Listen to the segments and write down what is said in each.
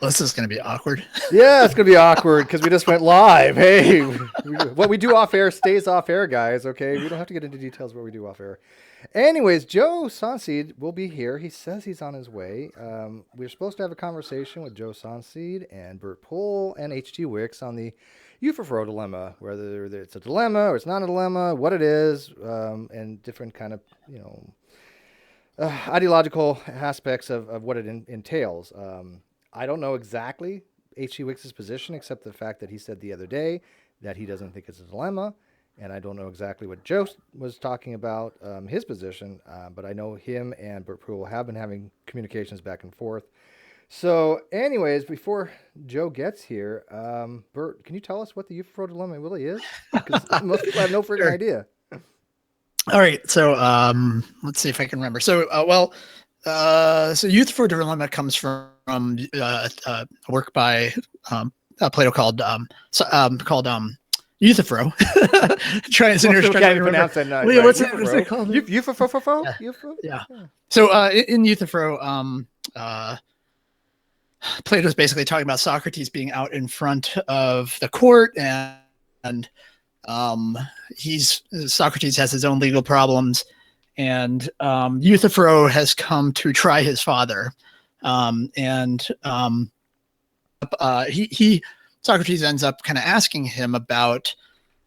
Well, this is going to be awkward. Yeah, it's gonna be awkward because we just went live. Hey, what we do off air stays off air, guys. Okay, we don't have to get into details of what we do off air. Anyways, Joe Sonseed will be here. He says he's on his way. We're supposed to have a conversation with Joe Sonseed and Bert Poole and H.G. Wicks on the Euthyphro dilemma, whether it's a dilemma or it's not a dilemma, what it is, and different kind of ideological aspects of what it entails. I don't know exactly H.G. Wicks' position, except the fact that he said the other day that he doesn't think it's a dilemma. And I don't know exactly what Joe was talking about, his position, but I know him and Bert Poole have been having communications back and forth. So, anyways, before Joe gets here, Bert, can you tell us what the Euthyphro dilemma really is? Because most people have no freaking idea. All right. So let's see if I can remember. So, so Euthyphro dilemma comes from a work by Plato called Euthyphro. Trying to pronounce that. What's it called? Euthyphro. Yeah. So in Euthyphro, Plato's basically talking about Socrates being out in front of the court, and Socrates has his own legal problems, and Euthyphro has come to try his father, Socrates ends up kind of asking him about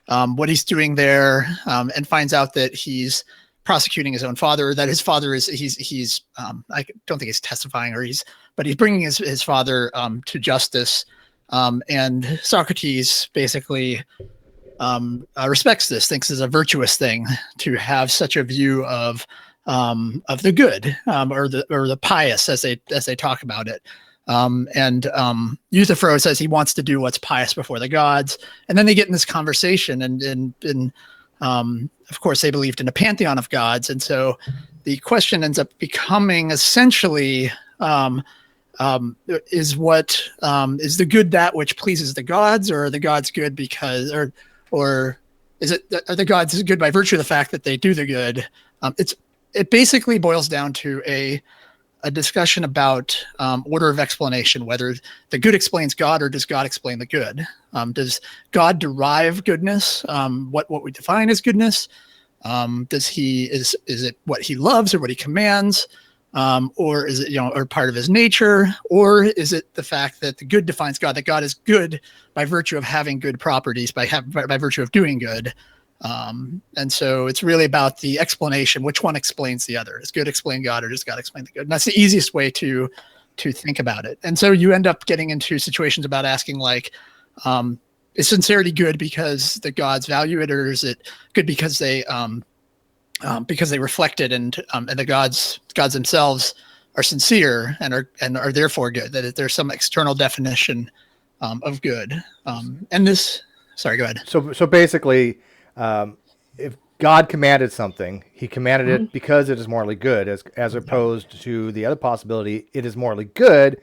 what he's doing there, and finds out that he's prosecuting his own father, that his father is he's I don't think he's testifying, but he's bringing his father to justice, and Socrates basically respects this, thinks it's a virtuous thing to have such a view of the good, or the pious, as they talk about it. Euthyphro says he wants to do what's pious before the gods, and then they get in this conversation, and of course they believed in a pantheon of gods, and so the question ends up becoming essentially, is the good that which pleases the gods, or are the gods good because, or are the gods good by virtue of the fact that they do the good? It basically boils down to a discussion about order of explanation, whether the good explains God or does God explain the good? Does God derive goodness? What we define as goodness? Is it what he loves or what he commands? Or is it, or part of his nature? Or is it the fact that the good defines God, that God is good by virtue of having good properties, by virtue of doing good? And so it's really about the explanation. Which one explains the other? Does good explain God, or does God explain the good? And that's the easiest way to think about it. And so you end up getting into situations about asking, like, is sincerity good because the gods value it, or is it good because they reflect it, and the gods themselves are sincere and are therefore good? That there's some external definition of good. Sorry, go ahead. So basically, if God commanded something, he commanded it because it is morally good, as opposed to the other possibility, it is morally good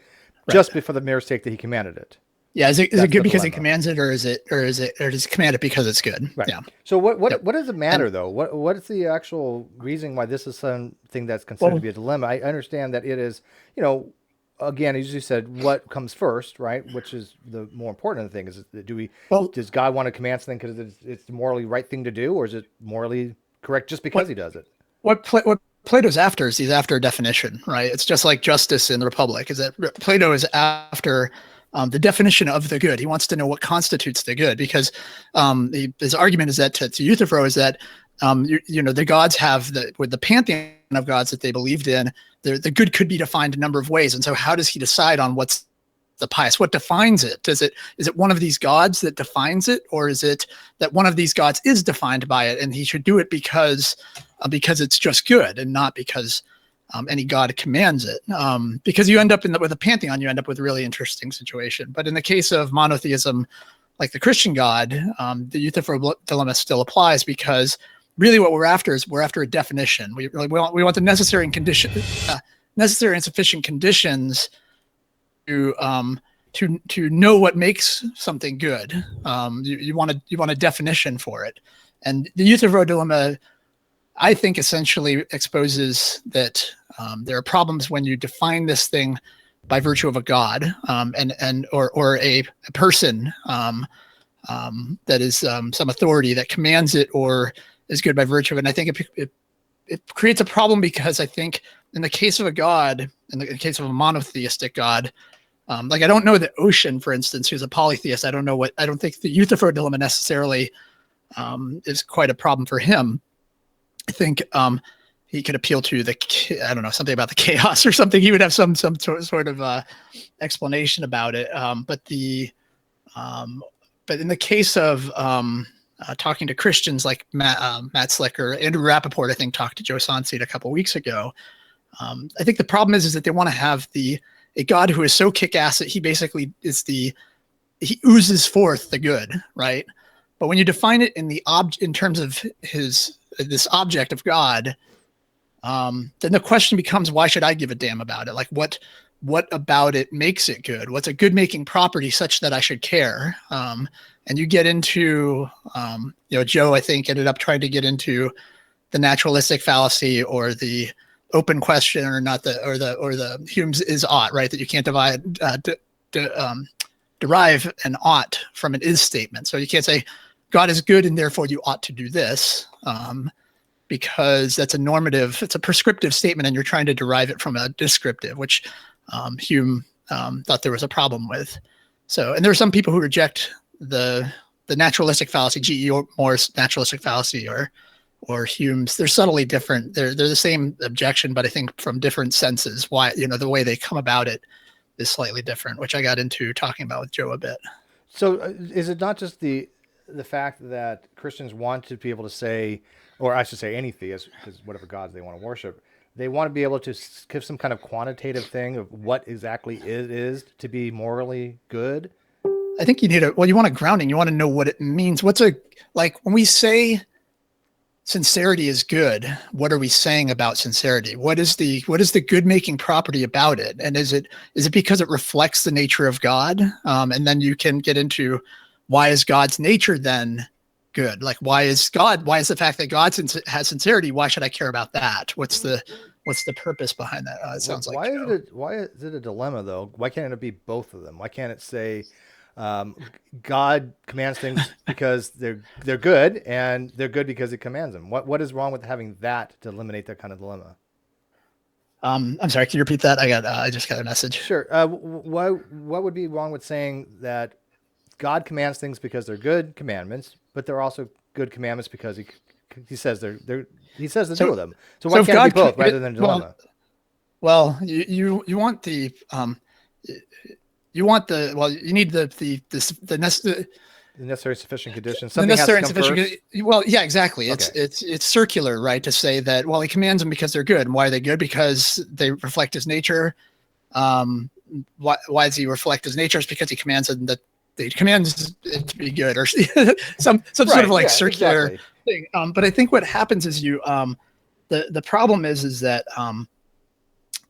just for the mere sake that he commanded it. Yeah, is it good because he commands it, or does he command it because it's good? Right. Yeah. So what does it matter, though? What is the actual reason why this is something that's considered to be a dilemma? I understand that it is, again, as you said, what comes first, right? Which is the more important thing. Is does God want to command something because it's the morally right thing to do, or is it morally correct just because he does it? What Plato's after is he's after a definition, right? It's just like justice in the Republic. Is that Plato is after the definition of the good. He wants to know what constitutes the good, because his argument is that to Euthyphro is that the gods have with the pantheon of gods that they believed in, the good could be defined a number of ways. And so how does he decide on what's the pious? What defines it? Is it one of these gods that defines it, or is it that one of these gods is defined by it and he should do it because it's just good, and not because any god commands it? Because you end up with a pantheon, you end up with a really interesting situation. But in the case of monotheism, like the Christian God, the Euthyphro dilemma still applies, because really what we're after is a definition. We want the necessary and sufficient conditions to know what makes something good. You want a definition for it. And the Euthyphro dilemma, I think, essentially exposes that there are problems when you define this thing by virtue of a god, or a person, that is some authority that commands it or is good by virtue of it. And I think it creates a problem, because I think in the case of a god, in the case of a monotheistic god, like I don't know the Ocean, for instance, who's a polytheist. I don't think the Euthyphro dilemma necessarily is quite a problem for him. I think he could appeal to I don't know, something about the chaos or something. He would have some sort of explanation about it. But in the case of talking to Christians like Matt Slick or Andrew Rappaport, I think talked to Joe Sonseed a couple of weeks ago. I think the problem is that they want to have a God who is so kick-ass that he basically he oozes forth the good, right? But when you define it in terms of this object of God, then the question becomes, why should I give a damn about it? Like what about it makes it good? What's a good making property such that I should care? And you get into, Joe, I think, ended up trying to get into the naturalistic fallacy, or the open question, or the Hume's is ought, right? That you can't derive an ought from an is statement. So you can't say God is good and therefore you ought to do this, because that's it's a prescriptive statement, and you're trying to derive it from a descriptive, which Hume thought there was a problem with. So, and there are some people who reject the naturalistic fallacy, G.E. Moore's naturalistic fallacy, or Hume's. They're subtly different. They're the same objection, but I think from different senses. Why, the way they come about it is slightly different, which I got into talking about with Joe a bit. So is it not just the fact that Christians want to be able to say, or I should say any theist, because whatever gods they want to worship, they want to be able to give some kind of quantitative thing of what exactly it is to be morally good? I think you want a grounding. You want to know what it means. Like when we say sincerity is good, what are we saying about sincerity? What is the good making property about it? And is it because it reflects the nature of God? And then you can get into, why is God's nature then good? Like, why is the fact that God has sincerity? Why should I care about that? What's the purpose behind that? It sounds like why is it a dilemma though? Why can't it be both of them? Why can't it say God commands things because they're good, and they're good because he commands them? What is wrong with having that to eliminate that kind of dilemma? I'm sorry, can you repeat that? I just got a message. Sure. What would be wrong with saying that God commands things because they're good commandments, but they're also good commandments because he says he says to do them. So why can't it be both rather than a dilemma? Well, you want you need the necessary sufficient conditions. The necessary and sufficient. Well, yeah, exactly. Okay. It's circular, right? To say that, well, he commands them because they're good. And why are they good? Because they reflect his nature. Why does he reflect his nature? It's because he commands them that he commands it to be good, or some sort of like circular thing. But I think what happens is the problem is that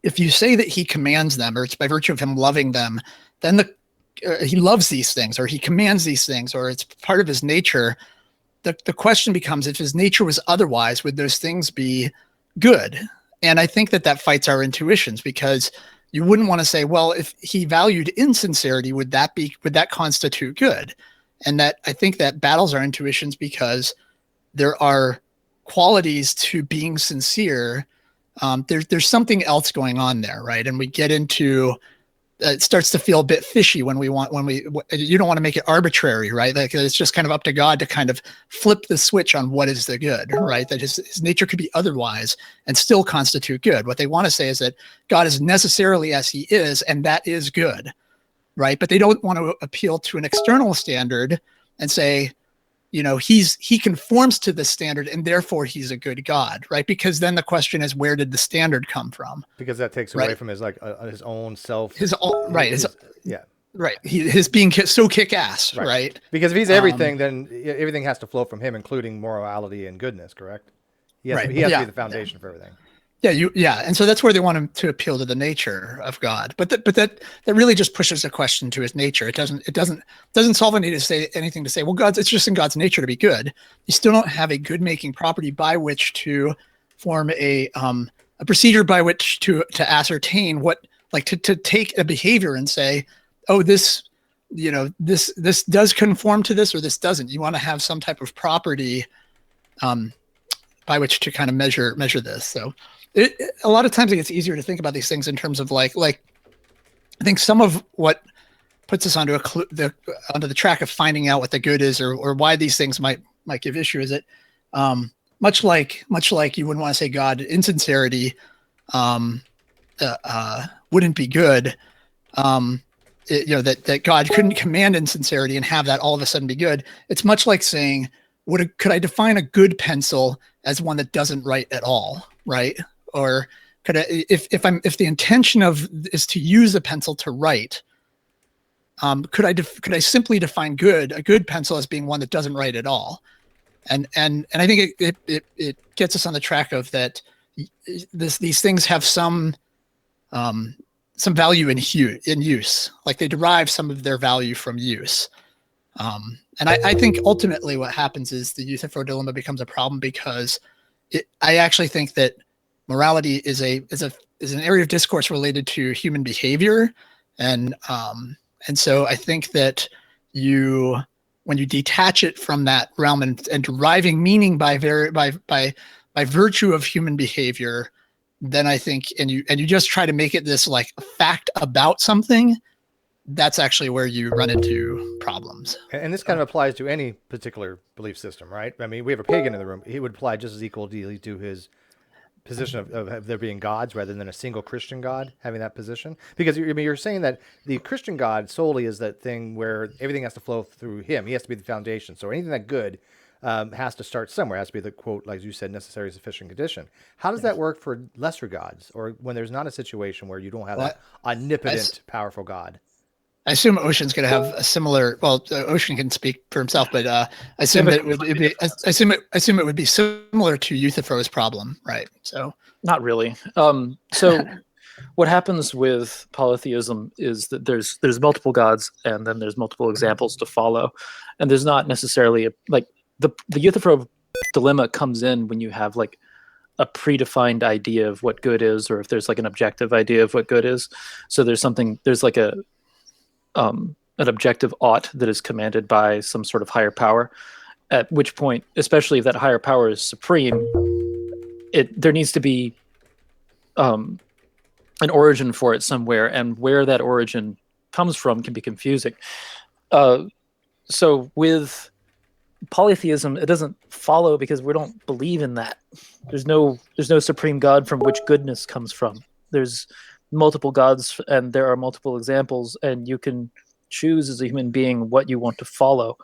if you say that he commands them, or it's by virtue of him loving them, then he loves these things, or he commands these things, or it's part of his nature. The question becomes, if his nature was otherwise, would those things be good? And I think that fights our intuitions, because you wouldn't want to say, well, if he valued insincerity, would that constitute good? And that, I think that battles our intuitions, because there are qualities to being sincere. There's something else going on there, right? And we get into, it starts to feel a bit fishy you don't want to make it arbitrary, right? Like it's just kind of up to God to kind of flip the switch on what is the good, right? That his nature could be otherwise and still constitute good. What they want to say is that God is necessarily as he is, and that is good, right? But they don't want to appeal to an external standard and say, he conforms to the standard and therefore he's a good God, right? Because then the question is, where did the standard come from? Because that takes away from his own self. His being so kick-ass, right? Because if he's everything, then everything has to flow from him, including morality and goodness, correct? He has to be the foundation for everything. And so that's where they want him to appeal to the nature of God, but that really just pushes the question to his nature. It doesn't solve anything to say, well, it's just in God's nature to be good. You still don't have a good making property by which to form a procedure by which to ascertain what like to take a behavior and say, oh, this, this does conform to this or this doesn't. You want to have some type of property by which to kind of measure this. So a lot of times it gets easier to think about these things in terms of like I think some of what puts us onto onto the track of finding out what the good is or why these things might give issue is that much like you wouldn't want to say God insincerity wouldn't be good. That God couldn't command insincerity and have that all of a sudden be good. It's much like saying, could I define a good pencil as one that doesn't write at all, right? Or could I, if the intention is to use a pencil to write, could I simply define a good pencil as being one that doesn't write at all? And I think it gets us on the track of that. These things have some value in use, like they derive some of their value from use. And I think ultimately what happens is the Euthyphro dilemma becomes a problem because I actually think that morality is an area of discourse related to human behavior, and so I think that when you detach it from that realm and deriving meaning by virtue of human behavior, then I think and you just try to make it this like a fact about something, that's actually where you run into problems. And this kind of applies to any particular belief system, right? I mean, we have a pagan in the room. He would apply just as equally to his position of there being gods rather than a single Christian God having that position. Because you're saying that the Christian God solely is that thing where everything has to flow through him. He has to be the foundation. So anything that good has to start somewhere. It has to be the, quote, like you said, necessary, sufficient condition. How does that work for lesser gods, or when there's not a situation where you don't have that omnipotent, powerful God? I assume Ocean's going to have a similar. Well, Ocean can speak for himself, but I assume that I assume it would be similar to Euthyphro's problem, right? So not really. So what happens with polytheism is that there's multiple gods, and then there's multiple examples to follow, and there's not necessarily the Euthyphro dilemma comes in when you have like a predefined idea of what good is, or if there's like an objective idea of what good is. So there's like an objective ought that is commanded by some sort of higher power, at which point, especially if that higher power is supreme, there needs to be an origin for it somewhere, and where that origin comes from can be confusing. So with polytheism, it doesn't follow because we don't believe in that. There's no supreme God from which goodness comes from. There's multiple gods, and there are multiple examples, and you can choose as a human being what you want to follow.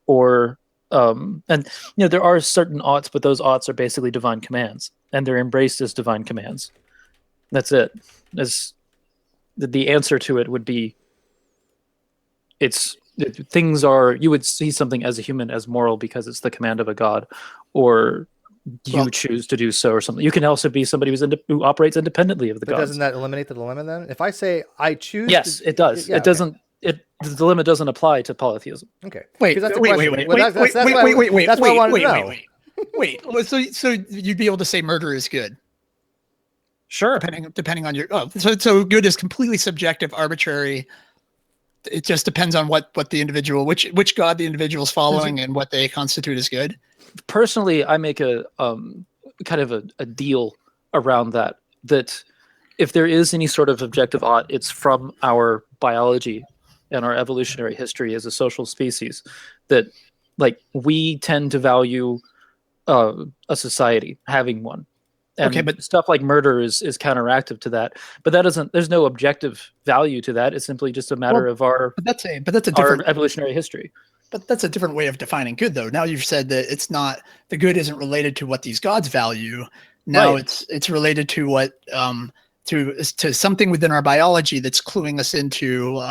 Or and there are certain oughts, but those oughts are basically divine commands, and they're embraced as divine commands. That's it. As the answer to it would be, you would see something as a human as moral because it's the command of a god, or you choose to do so, or something. You can also be somebody who operates independently of the gods. Doesn't that eliminate the dilemma then? If I say I choose, yes, it does. It doesn't. The dilemma doesn't apply to polytheism. Okay. Wait. That's why I wanted to know. Wait. So you'd be able to say murder is good? Sure. Depending on your. So good is completely subjective, arbitrary. It just depends on what the individual, which god the individual is following, and what they constitute as good. Personally, I make a kind of a deal around that if there is any sort of objective ought, it's from our biology and our evolutionary history as a social species, that like we tend to value a society having one. And okay, but stuff like murder is counteractive to that. But there's no objective value to that. It's simply just a matter of our evolutionary history. But that's a different way of defining good, though. Now you've said that the good isn't related to what these gods value. Now it's related to what to something within our biology that's cluing us into,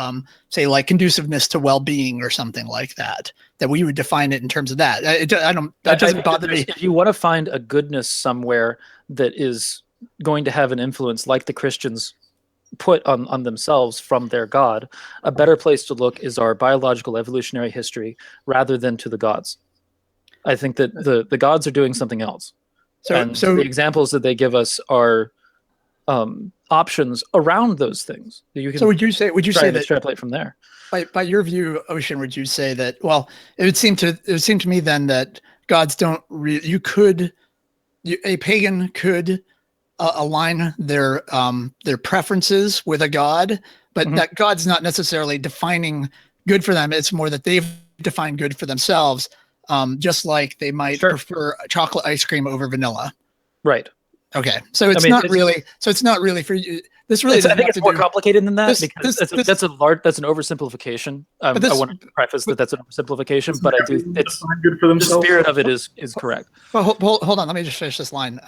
say, like conduciveness to well-being or something like that. That we would define it in terms of that. That doesn't bother me. If you want to find a goodness somewhere that is going to have an influence, like the Christians put on themselves from their God, a better place to look is our biological evolutionary history rather than to the gods. I think that the gods are doing something else. So the examples that they give us are options around those things that you can. So would you say that extrapolate from there? By your view, Ocean, would you say that? Well, it would seem to me then that gods don't. A pagan could align their preferences with a god, but that god's not necessarily defining good for them. It's more that they've defined good for themselves, just like they might prefer chocolate ice cream over vanilla. Right. Okay. So it's not really for you. This really I think it's more complicated than that because that's an oversimplification. I want to preface that's an oversimplification, but I do. It's good for themselves. The spirit of it is correct. Well, hold on. Let me just finish this line.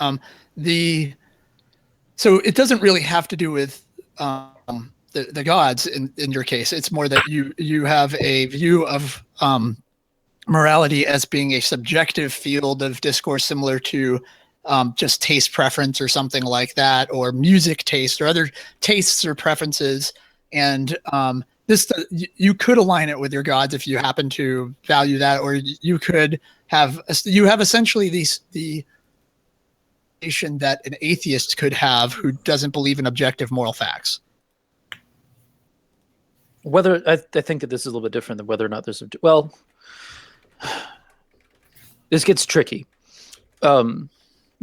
So it doesn't really have to do with the gods in your case. It's more that you have a view of morality as being a subjective field of discourse, similar to just taste preference or something like that, or music taste or other tastes or preferences. And you could align it with your gods if you happen to value that, or you have essentially the nation that an atheist could have who doesn't believe in objective moral facts. Whether I think that this is a little bit different than whether or not there's this gets tricky.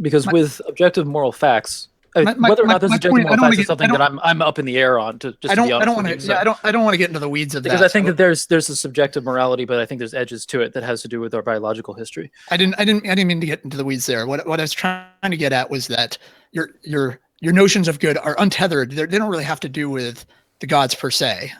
Because with objective moral facts, whether or not there's objective moral facts is something that I'm up in the air on. I don't want to get into the weeds of that. Because I think that there's a subjective morality, but I think there's edges to it that has to do with our biological history. I didn't mean to get into the weeds there. What I was trying to get at was that your notions of good are untethered. They don't really have to do with the gods per se.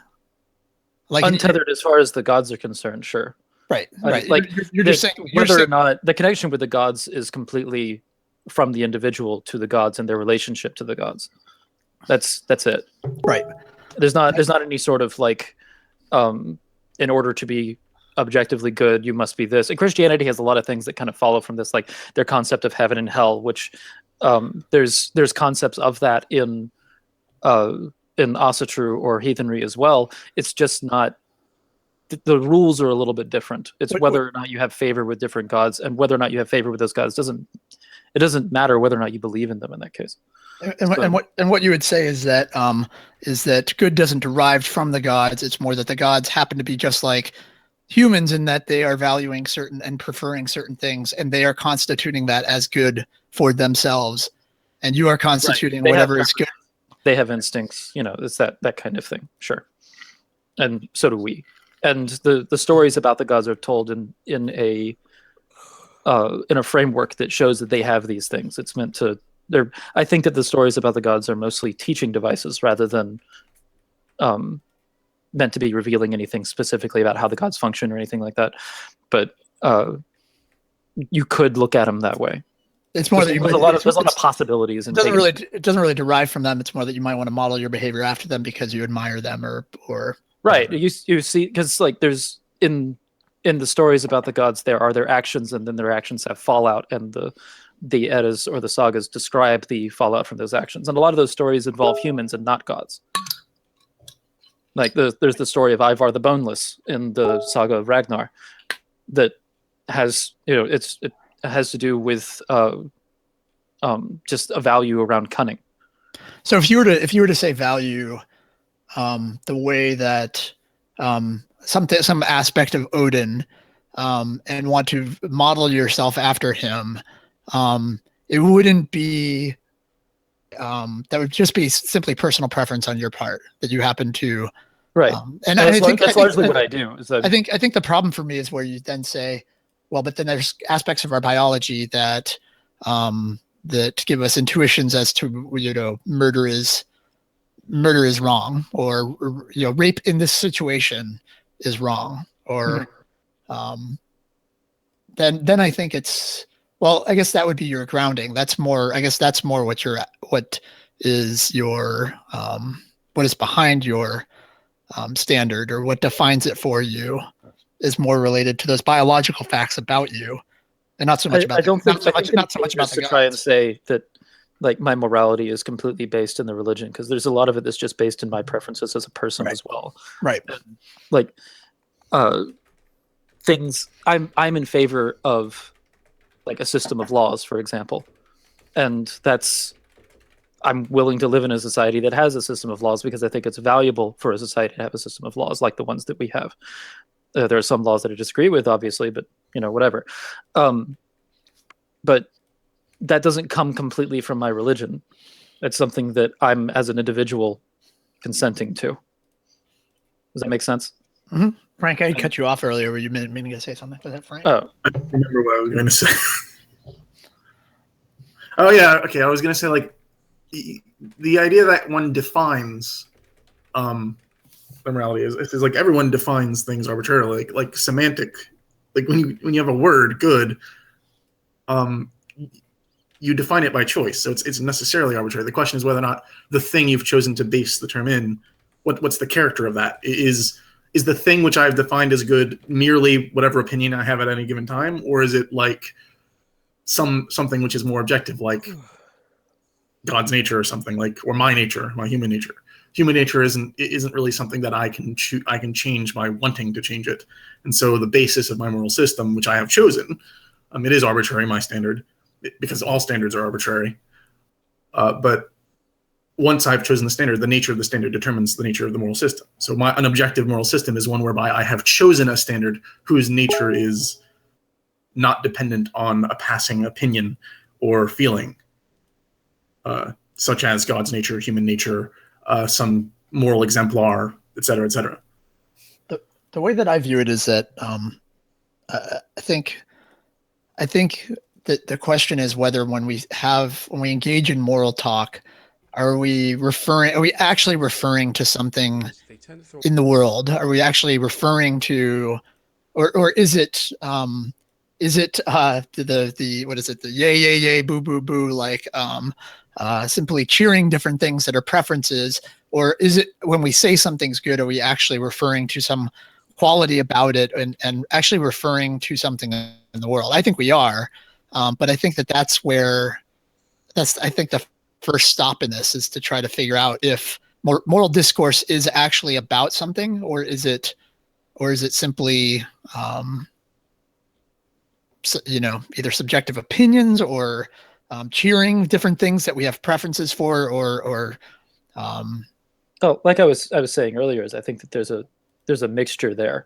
Like untethered as far as the gods are concerned, sure. Right. Like you're just saying whether or not the connection with the gods is completely from the individual to the gods and their relationship to the gods. That's it. Right. There's not any sort of like, in order to be objectively good, you must be this. And Christianity has a lot of things that kind of follow from this, like their concept of heaven and hell, which there's concepts of that in Asatru or heathenry as well. It's just not. The rules are a little bit different. It's whether or not you have favor with different gods, and whether or not you have favor with those gods doesn't matter whether or not you believe in them in that case. And what you would say is that good doesn't derive from the gods. It's more that the gods happen to be just like humans in that they are valuing certain and preferring certain things, and they are constituting that as good for themselves, and you are constituting whatever is good. They have instincts, it's that kind of thing. Sure. And so do we. And the stories about the gods are told in a framework that shows that they have these things. It's meant to. I think that the stories about the gods are mostly teaching devices rather than meant to be revealing anything specifically about how the gods function or anything like that. But you could look at them that way. It's more that there's a lot of possibilities. It doesn't really derive from them. It's more that you might want to model your behavior after them because you admire them or. Right. You see, because like there's in the stories about the gods, there are their actions, and then their actions have fallout, and the Eddas or the sagas describe the fallout from those actions. And a lot of those stories involve humans and not gods. Like there's the story of Ivar the Boneless in the saga of Ragnar, that has it has to do with just a value around cunning. So if you were to say value. The way that some aspect of Odin and want to model yourself after him, it wouldn't be that would just be simply personal preference on your part that you happen to right. And I think that's largely what I do. Is that I think the problem for me is where you then say, well, but then there's aspects of our biology that give us intuitions as to murder is wrong, or rape in this situation is wrong, or then I think it's, well, I guess that would be your grounding. That's more what is behind your standard, or what defines it for you is more related to those biological facts about you, and not so much about not so much about the gods. Try and say that like my morality is completely based in the religion, because there's a lot of it that's just based in my preferences as a person as well. Right. And, like things I'm in favor of, like a system of laws, for example. And that's I'm willing to live in a society that has a system of laws because I think it's valuable for a society to have a system of laws like the ones that we have. There are some laws that I disagree with, obviously, but whatever. But that doesn't come completely from my religion. It's something that I'm, as an individual, consenting to. Does that make sense? Mm-hmm. Frank, I cut you off earlier. Were you meaning to say something? Was that Frank? Oh, I don't remember what I was going to say. Oh yeah, okay. I was going to say like the idea that one defines morality is like everyone defines things arbitrarily, like semantic. Like when you have a word good, you define it by choice, so it's necessarily arbitrary. The question is whether or not the thing you've chosen to base the term in, what's the character of that? Is the thing which I've defined as good merely whatever opinion I have at any given time, or is it like something which is more objective, like God's nature or something, like, or my nature, my human nature? Human nature isn't really something that I can change by wanting to change it. And so the basis of my moral system, which I have chosen, it is arbitrary, my standard, because all standards are arbitrary. But once I've chosen the standard, the nature of the standard determines the nature of the moral system. So an objective moral system is one whereby I have chosen a standard whose nature is not dependent on a passing opinion or feeling, such as God's nature, human nature, some moral exemplar, et cetera, et cetera. The way that I view it is that I think that the question is whether when we engage in moral talk, are we actually referring to something in the world? Are we actually referring to, or is it the what is it, the yay yay yay boo boo boo, like simply cheering different things that are preferences? Or is it when we say something's good, are we actually referring to some quality about it and actually referring to something in the world? I think we are, but I think that's I think the first stop in this is to try to figure out if moral discourse is actually about something, or is it simply either subjective opinions or cheering different things that we have preferences for, or like I was saying earlier, is I think that there's a mixture there.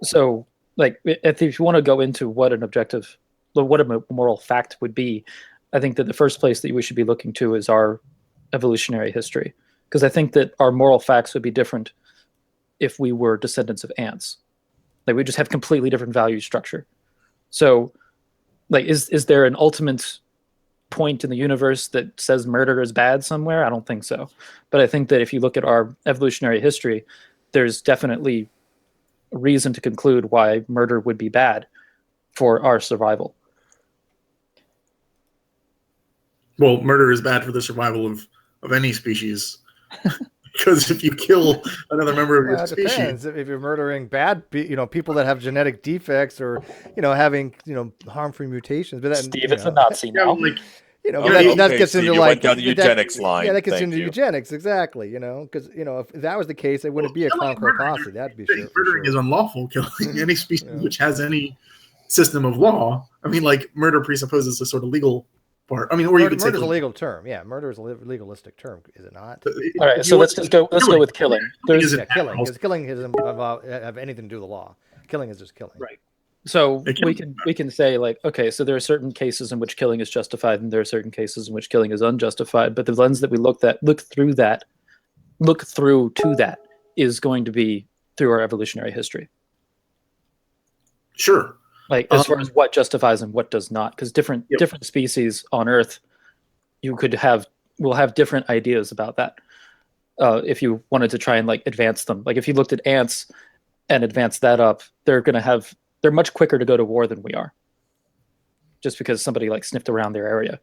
So like if you want to go into what a moral fact would be, I think that the first place that we should be looking to is our evolutionary history, because I think that our moral facts would be different if we were descendants of ants. Like we just have completely different value structure. So like is there an ultimate point in the universe that says murder is bad somewhere? I don't think so. But I think that if you look at our evolutionary history, there's definitely reason to conclude why murder would be bad for our survival. Well, murder is bad for the survival of any species. Because if you kill another member of your species, depends. If you're murdering people that have genetic defects or having harmful mutations, but that, Steve, it's a Nazi now. That gets into like down the eugenics line. Yeah, that gets into eugenics, exactly. Because if that was the case, it wouldn't be a conqueror posse. That'd be sure. Murdering is unlawful. Killing any species which has any system of law. I mean, like murder presupposes a sort of legal part. I mean, or you could say murder is a legal term. Yeah, murder is a legalistic term, is it not? All right, so let's go with killing. Killing, because killing doesn't have anything to do with the law. Killing is just killing. Right. So we can say like, okay, so there are certain cases in which killing is justified, and there are certain cases in which killing is unjustified. But the lens that we look through to that is going to be through our evolutionary history. Sure. Like as far as what justifies and what does not, because different species on Earth, will have different ideas about that. If you wanted to try and like advance them, like if you looked at ants and advance that up, they're much quicker to go to war than we are, just because somebody like sniffed around their area.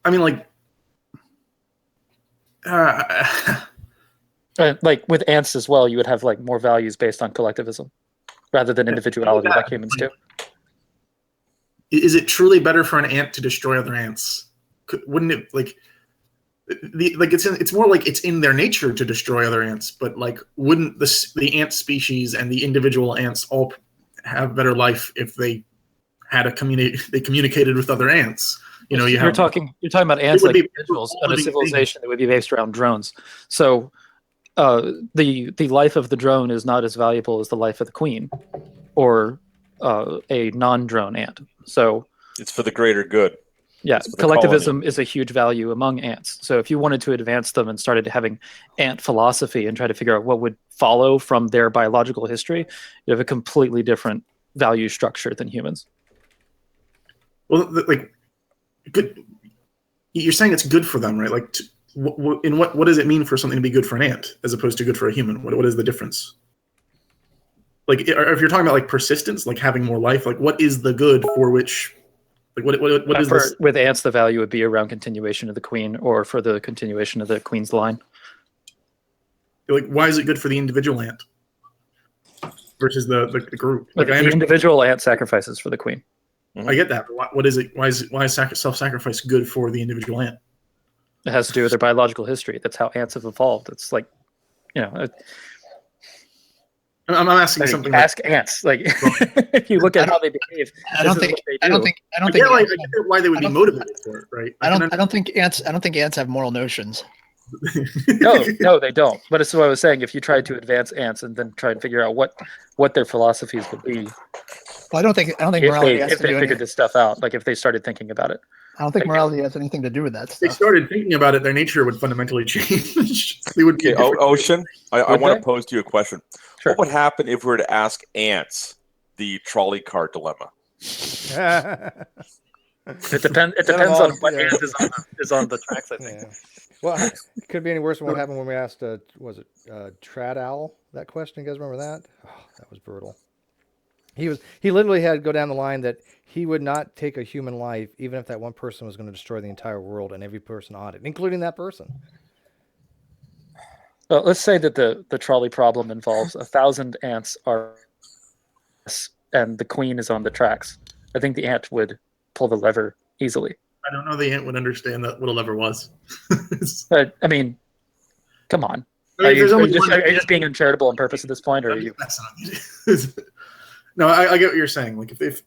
I mean, like, like with ants as well, you would have like more values based on collectivism rather than individuality, like humans do. Is it truly better for an ant to destroy other ants? Wouldn't it like? It's more like it's in their nature to destroy other ants, but like wouldn't the ant species and the individual ants all have better life if they had they communicated with other ants. You know, you're talking about ants like individuals and a civilization that would be based around drones. So the life of the drone is not as valuable as the life of the queen or a non-drone ant. So it's for the greater good. Yeah, collectivism is a huge value among ants. So if you wanted to advance them and started having ant philosophy and try to figure out what would follow from their biological history, you have a completely different value structure than humans. Well, like, good. You're saying it's good for them, right? Like, what does it mean for something to be good for an ant as opposed to good for a human? What is the difference? Like, if you're talking about like persistence, like having more life, like what is the good for which? Like what is this? With ants, the value would be around continuation of the queen, or for the continuation of the queen's line. Like, why is it good for the individual ant versus the group? Like, the individual ant sacrifices for the queen. I get that. But what is it? Why is self-sacrifice good for the individual ant? It has to do with their biological history. That's how ants have evolved. It's like, you know. I'm asking something. Ask ants. Like, if you look at how they behave, I don't think why they would be motivated for it, right? I don't think ants have moral notions. No, they don't. But it's what I was saying. If you tried to advance ants and then try and figure out what their philosophies would be, well, I don't think morality has to do figured this stuff out. Like if they started thinking about it. I don't think morality has anything to do with that stuff. If they started thinking about it, their nature would fundamentally change. They would be Ocean, I want to pose to you a question. Sure. What would happen if we were to ask ants the trolley car dilemma? It depends on what ant is on the tracks, I think. Yeah. Well, it could be any worse than what happened when we asked, was it Trad Owl, that question? You guys remember that? Oh, that was brutal. He literally had to go down the line that he would not take a human life, even if that one person was going to destroy the entire world and every person on it, including that person. Well, let's say that the trolley problem involves 1,000 ants and the queen is on the tracks. I think the ant would pull the lever easily. I don't know the ant would understand what a lever was. But I mean, come on. Are you just being uncharitable on purpose at this point, or are you? No, I get what you're saying. Like if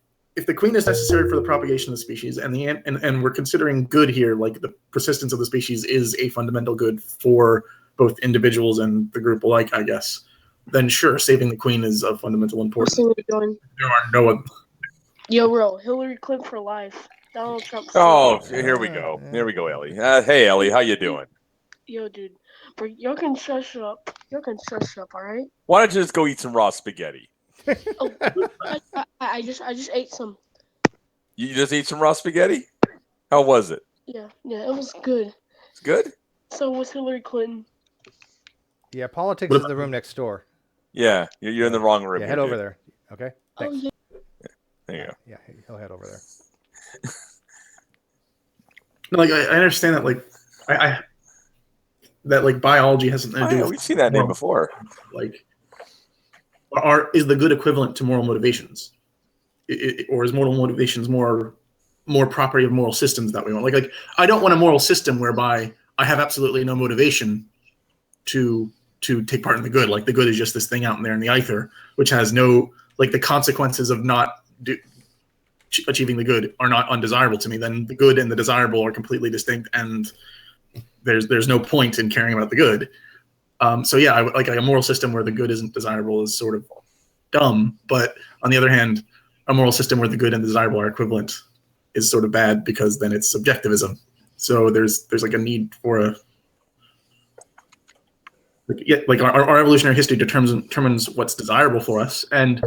the queen is necessary for the propagation of the species, and the ant, and we're considering good here, like the persistence of the species is a fundamental good for both individuals and the group alike, I guess, then sure, saving the queen is of fundamental importance. There are no other. Yo, bro, Hillary Clinton for life. Donald Trump. Oh, here we go. Here we go, Ellie. Hey, Ellie, how you doing? Yo, dude, bro, you can shush up. You can shush up, all right? Why don't you just go eat some raw spaghetti? Oh, I just ate some. You just ate some raw spaghetti? How was it? Yeah, it was good. It's good? So was Hillary Clinton. Yeah, politics is the room next door. Yeah, you're in the wrong room. Yeah, head over there. Okay? Thanks. Oh, yeah. There you go. Yeah, he'll head over there. No, like I understand that, like that like biology has something to do with. We've seen that name before. Like, is the good equivalent to moral motivations, or is moral motivations more property of moral systems that we want? Like I don't want a moral system whereby I have absolutely no motivation to take part in the good. Like the good is just this thing out in there in the ether, which has no, like, the consequences of not achieving the good are not undesirable to me. Then the good and the desirable are completely distinct, and there's no point in caring about the good. So yeah, like a moral system where the good isn't desirable is sort of dumb. But on the other hand, a moral system where the good and the desirable are equivalent is sort of bad, because then it's subjectivism. So there's like a need for our evolutionary history determines what's desirable for us, and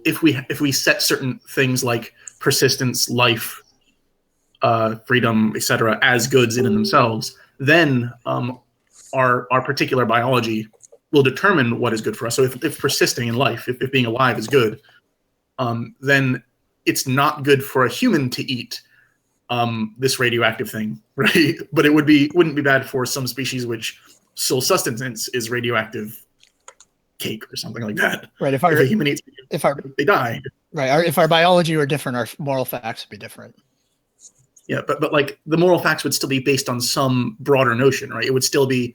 if we set certain things like persistence, life, freedom, etc., as goods in and themselves, then our particular biology will determine what is good for us. So if persisting in life, if being alive is good, then it's not good for a human to eat this radioactive thing, right? But wouldn't be bad for some species which sole sustenance is radioactive cake or something like that. Right. If a human eats, they die. Right. If our biology were different, our moral facts would be different. Yeah, but like the moral facts would still be based on some broader notion, right? It would still be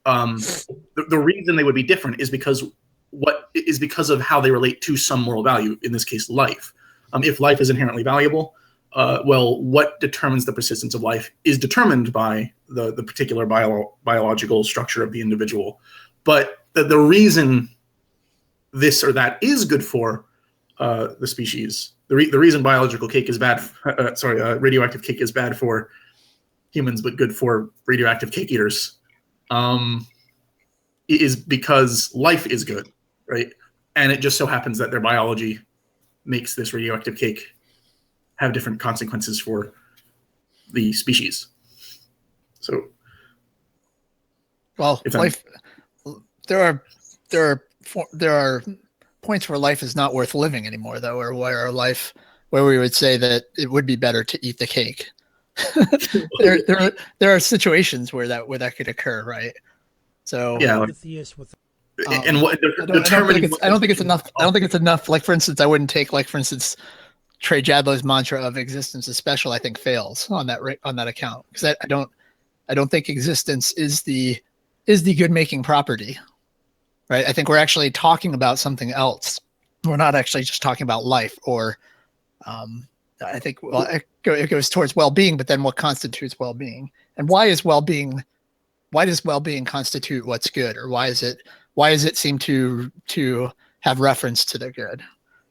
the reason they would be different is because what is because of how they relate to some moral value, in this case, life. If life is inherently valuable, well, what determines the persistence of life is determined by the particular biological structure of the individual. But the reason this or that is good for the species, the reason biological cake is bad, radioactive cake is bad for humans but good for radioactive cake eaters, is because life is good, right? And it just so happens that their biology makes this radioactive cake have different consequences for the species. So, well, life. There are points where life is not worth living anymore, though, or where we would say that it would be better to eat the cake. there are situations where that could occur, right? So yeah. And what I don't think it's enough. I don't think it's enough. Like, for instance, I wouldn't take, like, for instance, Trey Jadlow's mantra of existence is special. I think fails on that account, because I don't think existence is the good making property, right? I think we're actually talking about something else. We're not actually just talking about life, or I think, well, it goes towards well-being, but then what constitutes well-being, and why does well-being constitute what's good, or why does it seem to have reference to the good?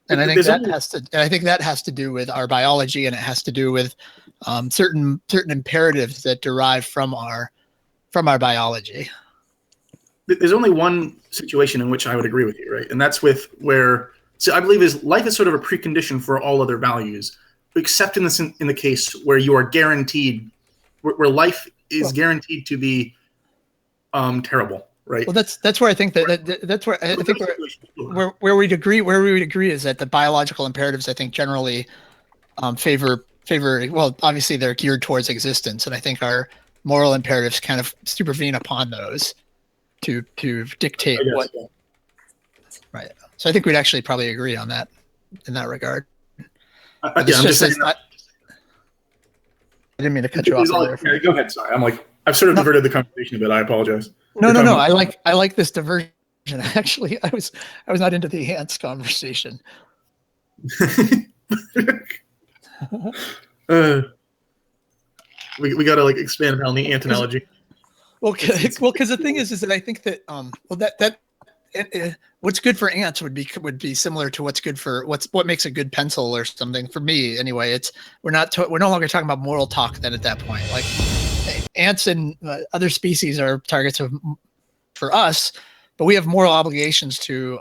And I think that has to do with our biology, and it has to do with certain imperatives that derive from our biology. There's only one situation in which I would agree with you, right? And that's with where, so I believe life is sort of a precondition for all other values, except in the case where you are guaranteed, where life is guaranteed to be terrible, right? Well, that's where I think that's where I think where we'd agree is that the biological imperatives, I think, generally favor. Well, obviously they're geared towards existence, and I think our moral imperatives kind of supervene upon those to dictate what. Yeah. Right. So I think we'd actually probably agree on that in that regard. I didn't mean to cut you off. Go ahead. Sorry, I've sort of diverted the conversation a bit. I apologize. No. I like this diversion. Actually, I was not into the ants conversation. We got to expand on the ant analogy. Well, because the thing is that I think that what's good for ants would be similar to what's good for what makes a good pencil or something. For me, anyway, we're no longer talking about moral talk then at that point. Like, ants and other species are targets for us, but we have moral obligations to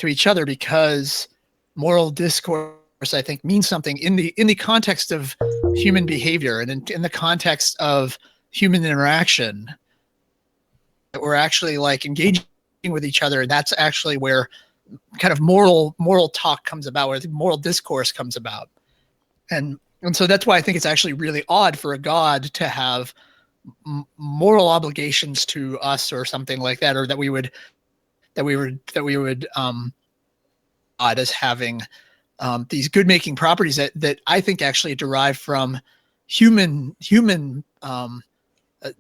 each other, because moral discourse, I think, means something in the context of human behavior and in the context of human interaction. That we're actually engaging with each other, and that's actually where kind of moral talk comes about, where the moral discourse comes about, and so that's why I think it's actually really odd for a god to have moral obligations to us or something like that, or that we would odd as having these good making properties that I think actually derive from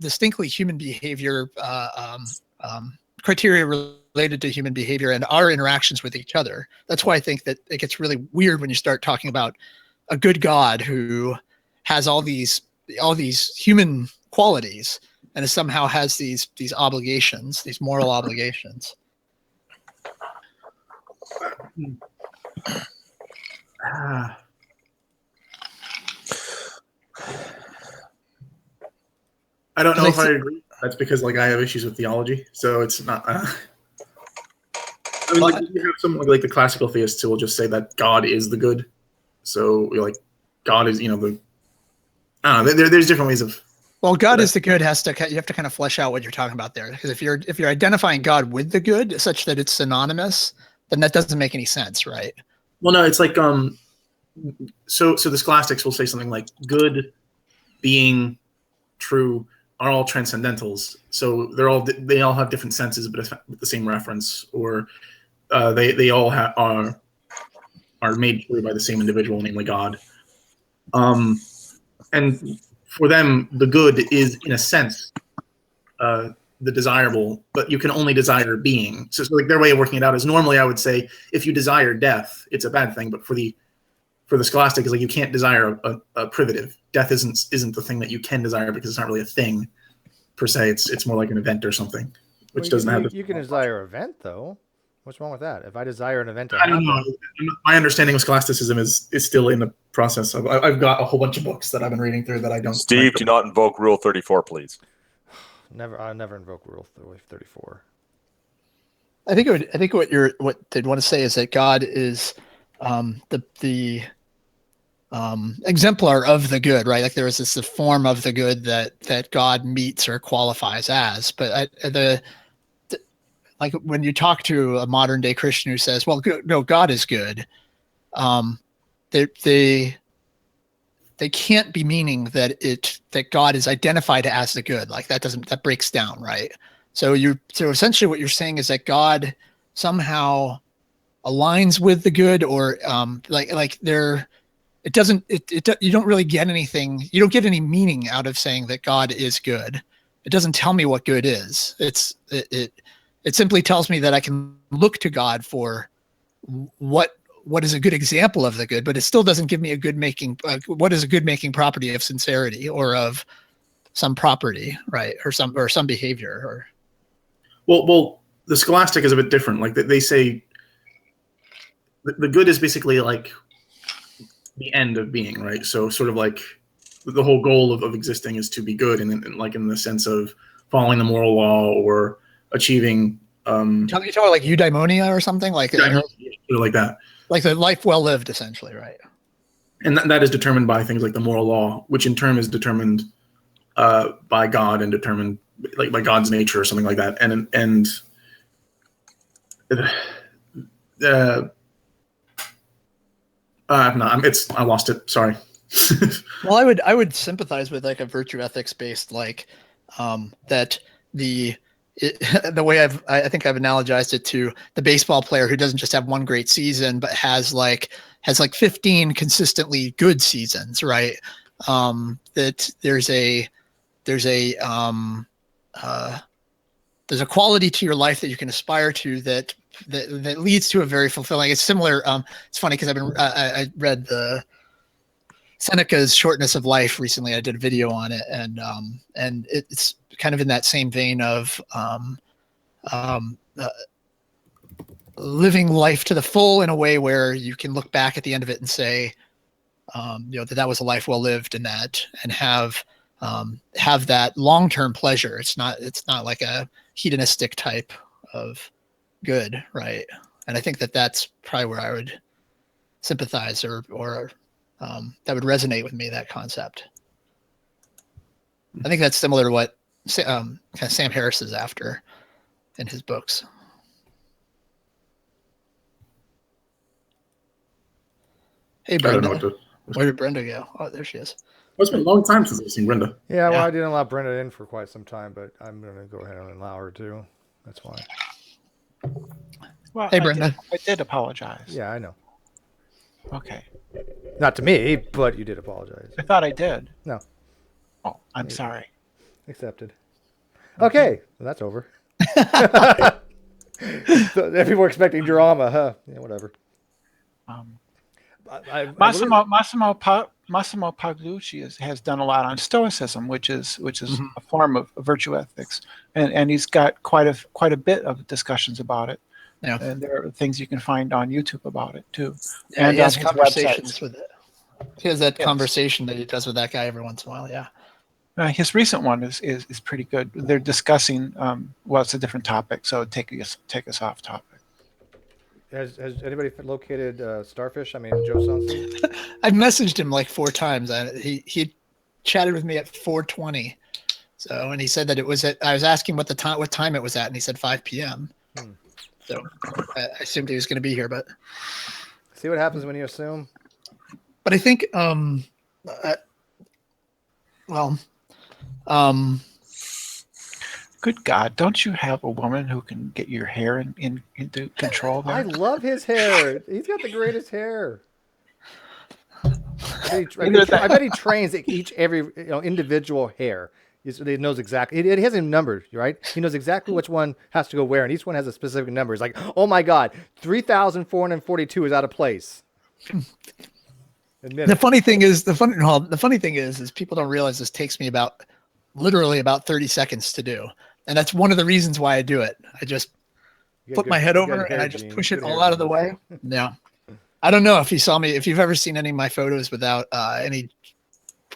distinctly human behavior, criteria related to human behavior and our interactions with each other. That's why I think that it gets really weird when you start talking about a good God who has all these human qualities and somehow has these obligations, these moral obligations. I don't know if I agree. That's because I have issues with theology, so it's not. You have some like the classical theists who will just say that God is the good. So God is the. I don't know. There's different ways of. Well, God is the good you have to kind of flesh out what you're talking about there, because if you're identifying God with the good such that it's synonymous, then that doesn't make any sense, right? Well, no, it's so the scholastics will say something like good, being, true are all transcendentals. So they all have different senses, but with the same reference, or they all are made true by the same individual, namely God. And for them, the good is, in a sense, the desirable, but you can only desire being. So like their way of working it out is normally I would say if you desire death, it's a bad thing. But for the scholastic, is like you can't desire a privative. Death isn't the thing that you can desire because it's not really a thing per se. It's more like an event or something, which doesn't have. You can desire an event though. What's wrong with that? If I desire an event to I don't happen, know. My understanding of scholasticism is still in the process. I've got a whole bunch of books that I've been reading through that I don't. Steve, do not invoke Rule 34, please. I never invoke Rule 34. I think what they'd want to say is that God is the exemplar of the good, right? Like there is this form of the good that God meets or qualifies as. But like when you talk to a modern day Christian who says, "Well, no, God is good," they can't be meaning that God is identified as the good. Like that breaks down, right? So essentially what you're saying is that God somehow aligns with the good, or you don't really get anything. You don't get any meaning out of saying that God is good. It doesn't tell me what good is. It simply tells me that I can look to God for what is a good example of the good, but it still doesn't give me what is a good making property of sincerity or of some property, right? Or some behavior. Or well, the scholastic is a bit different. Like they say, the good is basically like the end of being, right? So sort of like the whole goal of existing is to be good, and like in the sense of following the moral law or achieving. You're talking like eudaimonia or something like that. Like the life well lived, essentially, right? And that is determined by things like the moral law, which in turn is determined by God and determined like by God's nature or something like that. I lost it. Sorry. Well, I would sympathize with like a virtue ethics based that the way I think I've analogized it to the baseball player who doesn't just have one great season, but has like 15 consistently good seasons, right? That there's a quality to your life that you can aspire to that leads to a very fulfilling. It's similar. It's funny because I read the Seneca's Shortness of Life recently. I did a video on it, and it's kind of in that same vein of living life to the full in a way where you can look back at the end of it and say, that was a life well lived, and have that long-term pleasure. It's not like a hedonistic type of good, right? And I think that's probably where I would sympathize or that would resonate with me, that concept. I think that's similar to what kind of Sam Harris is after in his books. Hey, Brenda. Where did Brenda go? Oh, there she is. It's been a long time since I've seen Brenda. Yeah, well, I didn't allow Brenda in for quite some time, but I'm going to go ahead and allow her too. That's why. Well, hey, Brenda. I did apologize. Yeah, I know. Okay. Not to me, but you did apologize. I thought I did. No. Oh, I'm sorry. Accepted. Okay, well, that's over. So, people were expecting drama, huh? Yeah, whatever. Massimo Pagliucci has done a lot on Stoicism, which is a form of virtue ethics, and he's got quite a bit of discussions about it. Yeah. And there are things you can find on YouTube about it too. Yeah, and he has conversations websites. with it. He has that conversation that he does with that guy every once in a while. Yeah. His recent one is pretty good. They're discussing it's a different topic, so take us off topic. Has anybody located Starfish? I mean, Joe Sonson? I've messaged him like 4 times. He chatted with me at 4:20. So, and he said that I was asking what time it was at, and he said 5 p.m. So I assumed he was going to be here, but see what happens when you assume. But I think, good God, don't you have a woman who can get your hair into control there? I love his hair. He's got the greatest hair. I bet he trains every individual hair. He knows exactly. It has him numbered, right? He knows exactly which one has to go where, and each one has a specific number. He's like, oh my God, 3,442 is out of place. The funny thing is, is people don't realize this takes me literally about 30 seconds to do. And that's one of the reasons why I do it. I just flip my head over and I just push it all out of the way. Yeah. I don't know if you've ever seen any of my photos without any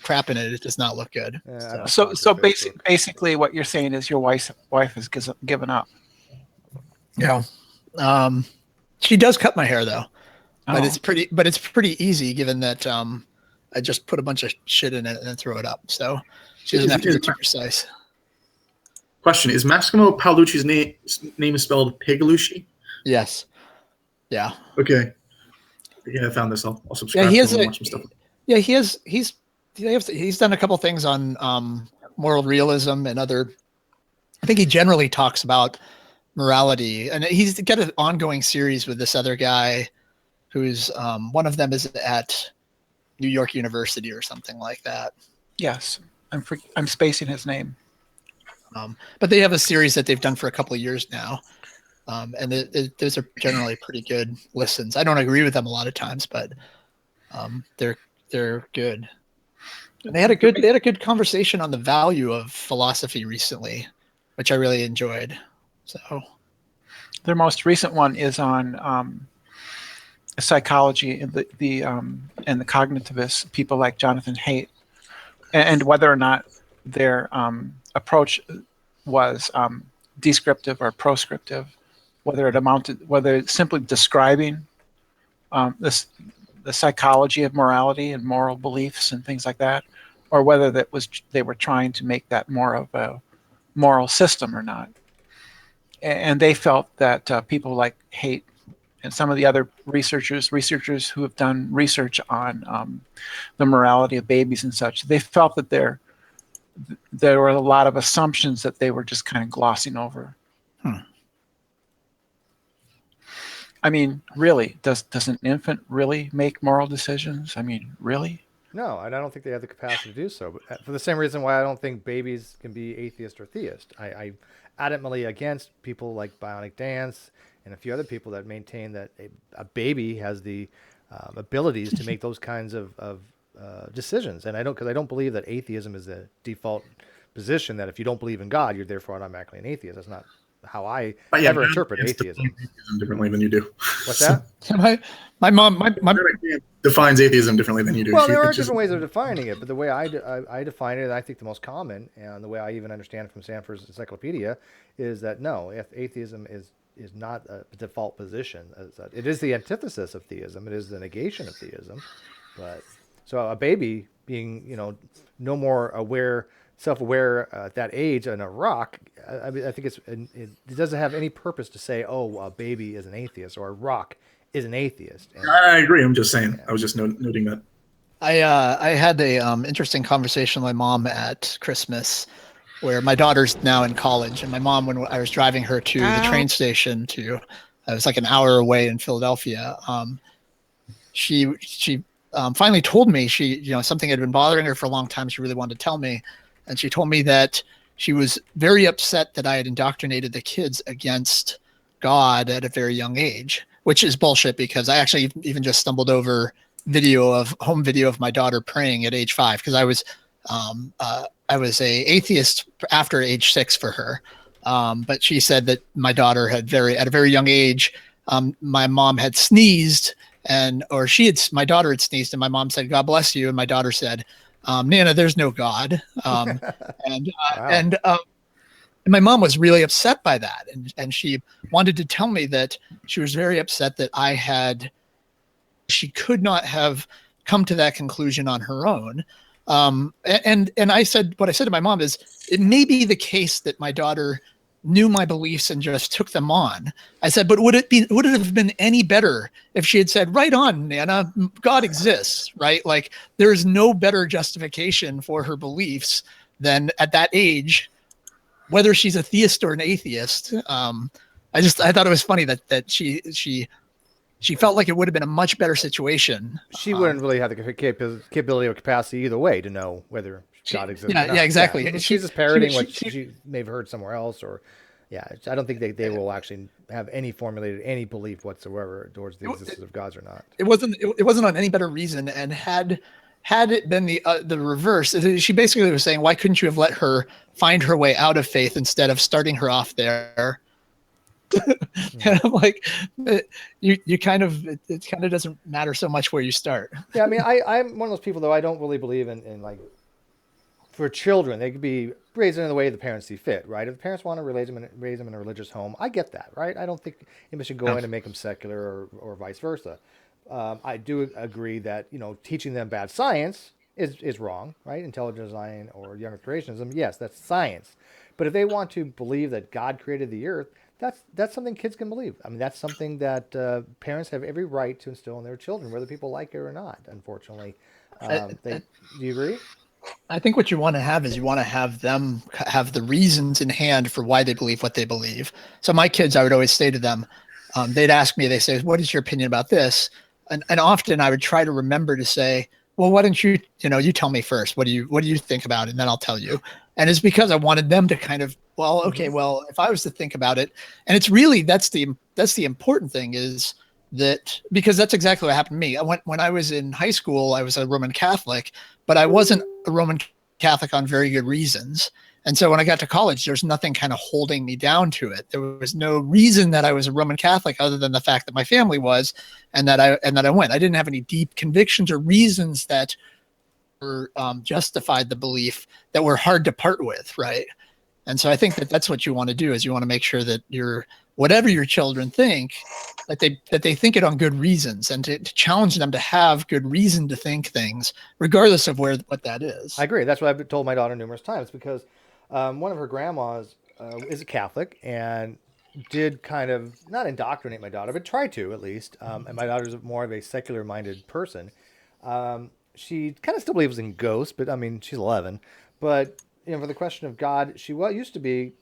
crap in it. It does not look good. So basically what you're saying is your wife has given up. Yeah. She does cut my hair though. But it's pretty easy given that I just put a bunch of shit in it and then throw it up. So she doesn't have to be too precise. Question: is Massimo Paolucci's name is spelled Pigalucci? Yes. Yeah. Okay. Yeah, I found this. I'll subscribe. Yeah, he has watch some stuff. Yeah, he's done a couple things on moral realism and other. I think he generally talks about morality, and he's got an ongoing series with this other guy, who's one of them is at New York University or something like that. Yes, I'm spacing his name. But they have a series that they've done for a couple of years now, and those are generally pretty good listens. I don't agree with them a lot of times, but they're good. And they had a good conversation on the value of philosophy recently, which I really enjoyed. So their most recent one is on psychology and the cognitivists, people like Jonathan Haidt, and whether or not their approach was descriptive or proscriptive, whether it's simply describing the psychology of morality and moral beliefs and things like that, or whether they were trying to make that more of a moral system or not. And they felt that people like Haidt and some of the other researchers who have done research on the morality of babies and such, they felt that there were a lot of assumptions that they were just kind of glossing over. I mean, really, does an infant really make moral decisions? I mean, really? No, and I don't think they have the capacity to do so. But for the same reason why I don't think babies can be atheist or theist. I adamantly against people like Bionic Dance and a few other people that maintain that a baby has the abilities to make those kinds of decisions. And I don't believe that atheism is the default position, that if you don't believe in God, you're therefore automatically an atheist. That's not how I ever interpret atheism. Differently than you do. What's that? my mom defines atheism differently than you do. Well, there are different ways of defining it, but the way I define it, and I think the most common, and the way I even understand it from Sanford's Encyclopedia, is that no, if atheism is not a default position. It is the antithesis of theism. It is the negation of theism. But so a baby being, no more self-aware at that age on a rock, I think it doesn't have any purpose to say, oh, a baby is an atheist or a rock is an atheist. And, I agree. I'm just saying. Yeah. I was just noting that. I had a interesting conversation with my mom at Christmas, where my daughter's now in college, and my mom, when I was driving her to the train station I was like an hour away in Philadelphia. She finally told me something had been bothering her for a long time. She really wanted to tell me. And she told me that she was very upset that I had indoctrinated the kids against God at a very young age, which is bullshit, because I actually even just stumbled over home video of my daughter praying at age 5, because I was a atheist after age 6 for her. But she said that my daughter at a very young age, my mom had sneezed my daughter had sneezed, and my mom said, "God bless you." And my daughter said, "Nana, there's no God." And my mom was really upset by that. And she wanted to tell me that she was very upset that she could not have come to that conclusion on her own. And I said, what I said to my mom is, it may be the case that my daughter knew my beliefs and just took them on. I said, but would it have been any better if she had said, "Right on, Nana, God exists," right? Like, there's no better justification for her beliefs than at that age, whether she's a theist or an atheist. I thought it was funny that she felt like it would have been a much better situation. She wouldn't really have the capability or capacity either way to know whether God exists. Yeah, or not. yeah, exactly. Yeah. She's just parroting what she may have heard somewhere else, or I don't think they will actually have any formulated any belief whatsoever towards the existence of gods or not. It wasn't on any better reason, and had it been the reverse, she basically was saying, why couldn't you have let her find her way out of faith instead of starting her off there? And I'm like, you kind of, it kind of doesn't matter so much where you start. Yeah, I mean, I'm one of those people, though. I don't really believe in like, for children, they could be raised in the way the parents see fit, right? If the parents want to raise them in a religious home, I get that, right? I don't think anybody should go in and make them secular or vice versa. I do agree that, teaching them bad science is wrong, right? Intelligent design or young earth creationism, yes, that's science. But if they want to believe that God created the earth, that's something kids can believe. I mean, that's something that parents have every right to instill in their children, whether people like it or not, unfortunately. Do you agree? I think what you want to have is you want to have them have the reasons in hand for why they believe what they believe. So my kids, I would always say to them, they'd ask me, they say, what is your opinion about this? And often I would try to remember to say, well, why don't you tell me first, what do you think about it? And then I'll tell you. And it's because I wanted them to kind of, well, okay, well, if I was to think about it, and it's really, that's the important thing is that, because that's exactly what happened to me. When I was in high school, I was a Roman Catholic, but I wasn't a Roman Catholic on very good reasons. And so when I got to college, there's nothing kind of holding me down to it. There was no reason that I was a Roman Catholic other than the fact that my family was, and that I went. I didn't have any deep convictions or reasons that were justified the belief that were hard to part with, right? And so I think that's what you want to do, is you want to make sure that whatever your children think, that they think it on good reasons, and to challenge them to have good reason to think things, regardless of what that is. I agree. That's what I've told my daughter numerous times, because one of her grandmas is a Catholic and did kind of not indoctrinate my daughter, but try to at least. And my daughter's more of a secular-minded person. She kind of still believes in ghosts, but I mean, she's 11. But for the question of God, she used to be.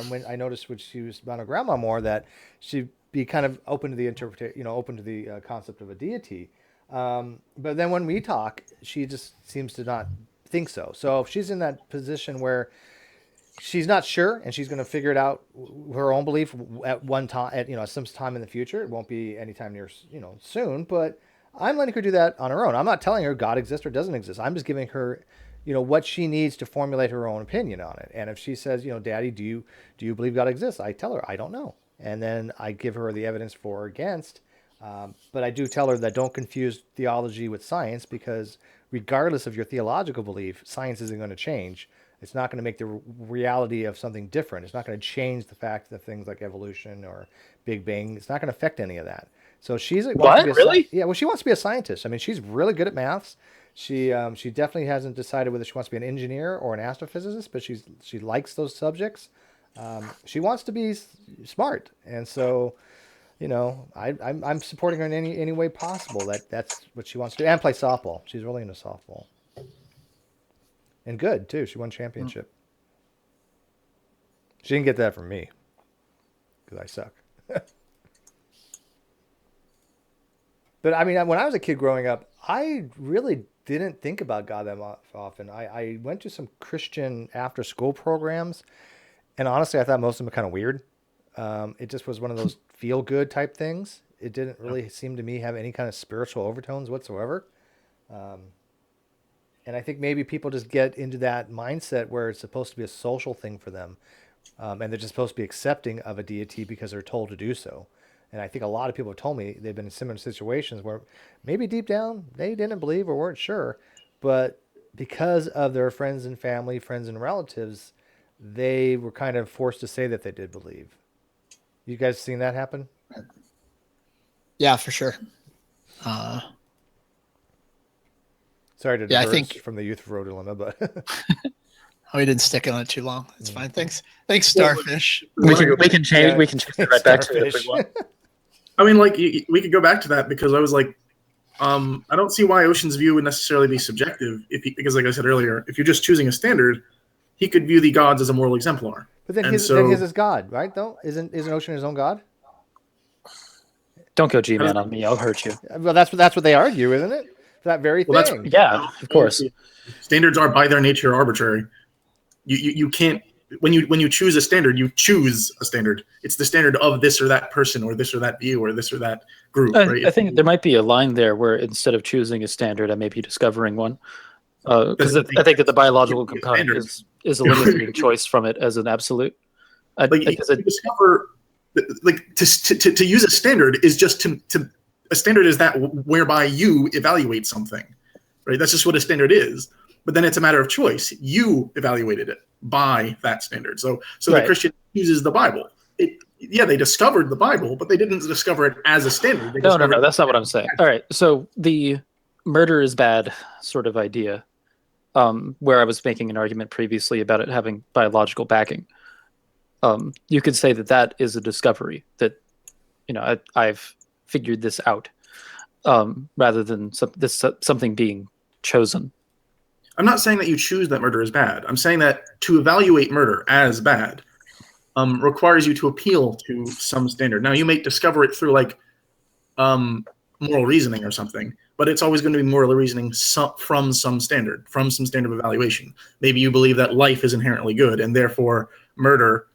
When I noticed when she was around her grandma more, that she'd be kind of open to the open to the concept of a deity. But then when we talk, she just seems to not think so. So if she's in that position where she's not sure and she's going to figure it out her own belief at one time, at some time in the future, it won't be anytime near soon. But I'm letting her do that on her own. I'm not telling her God exists or doesn't exist. I'm just giving her what she needs to formulate her own opinion on it. And if she says, Daddy, do you believe God exists? I tell her, I don't know. And then I give her the evidence for or against. But I do tell her that don't confuse theology with science, because regardless of your theological belief, science isn't going to change. It's not going to make the reality of something different. It's not going to change the fact that things like evolution or Big Bang, it's not going to affect any of that. So she's really? Yeah. Well, she wants to be a scientist. I mean, she's really good at maths. She definitely hasn't decided whether she wants to be an engineer or an astrophysicist, but she likes those subjects. She wants to be smart, and so I'm supporting her in any way possible. That's what she wants to do, and play softball. She's really into softball, and good too. She won championship. She didn't get that from me because I suck. But I mean, when I was a kid growing up, I really didn't think about God that often. I went to some Christian after-school programs, and honestly, I thought most of them were kind of weird. It just was one of those feel-good type things. It didn't really seem to me have any kind of spiritual overtones whatsoever. And I think maybe people just get into that mindset where it's supposed to be a social thing for them, and they're just supposed to be accepting of a deity because they're told to do so. And I think a lot of people have told me they've been in similar situations where maybe deep down they didn't believe or weren't sure, but because of their friends and family, friends and relatives, they were kind of forced to say that they did believe. You guys seen that happen? Yeah, for sure. Sorry to diverge from the Euthyphro dilemma, but we didn't stick on it too long. It's fine. Thanks, Starfish. We can change. We can change right back to it if we want. I mean, we could go back to that, because I was like, I don't see why Ocean's view would necessarily be subjective, because like I said earlier, if you're just choosing a standard, he could view the gods as a moral exemplar. But then his is God, right? Though isn't Ocean his own God? Don't go G-man on me. I'll hurt you. Well, that's what they argue, isn't it? that very Well, that's- thing. Yeah, of course. Standards are by their nature arbitrary. You can't when you choose a standard, you choose a standard. It's the standard of this or that person or this or that view or this or that group, right? I think there might be a line there where instead of choosing a standard, I may be discovering one. Because I think that the biological component is eliminating choice from it as an absolute. To discover, like to use a standard is just to a standard is that whereby you evaluate something, right? That's just what a standard is. But then it's a matter of choice. You evaluated it by that standard. So Right. the Christian uses the Bible. They discovered the Bible, but they didn't discover it as a standard. They No, discovered that's not what I'm saying. All right, so the murder is bad sort of idea, where I was making an argument previously about it having biological backing. You could say that is a discovery that, I've figured this out, rather than something being chosen. I'm not saying that you choose that murder is bad. I'm saying that to evaluate murder as bad requires you to appeal to some standard. Now, you may discover it through moral reasoning or something, but it's always going to be moral reasoning from some standard of evaluation. Maybe you believe that life is inherently good, and therefore murder,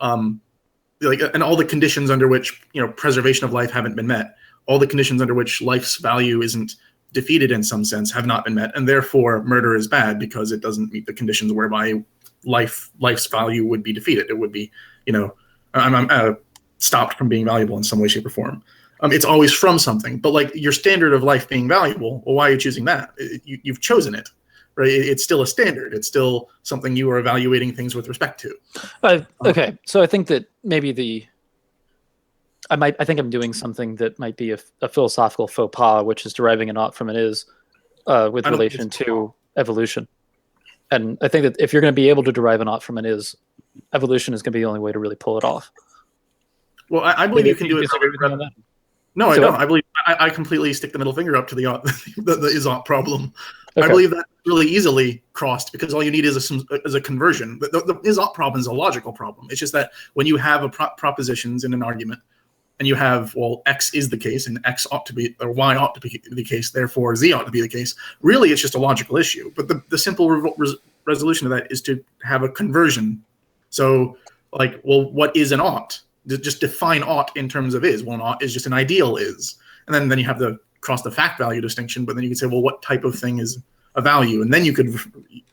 and all the conditions under which preservation of life haven't been met, all the conditions under which life's value isn't defeated in some sense have not been met, and therefore murder is bad because it doesn't meet the conditions whereby life's value would be defeated. It would be, I'm stopped from being valuable in some way, shape, or form. It's always from something, but your standard of life being valuable, well, why are you choosing that? You've chosen it, right? It's still a standard. It's still something you are evaluating things with respect to. Okay, so I think that maybe I think I'm doing something that might be a philosophical faux pas, which is deriving an ought from an is, with relation to evolution. And I think that if you're going to be able to derive an ought from an is, evolution is going to be the only way to really pull it off. Well, I believe you can do it. Disagree with me on that? No, I don't. I believe I completely stick the middle finger up to the is-ought problem. Okay. I believe that really easily crossed because all you need is a conversion. The is-ought problem is a logical problem. It's just that when you have propositions in an argument, and you have, well, X is the case, and X ought to be, or Y ought to be the case, therefore Z ought to be the case. Really, it's just a logical issue. But the simple resolution of that is to have a conversion. So, what is an ought? Just define ought in terms of is. Well, an ought is just an ideal is. And then you have to cross the fact value distinction, but then you can say, well, what type of thing is a value? And then you could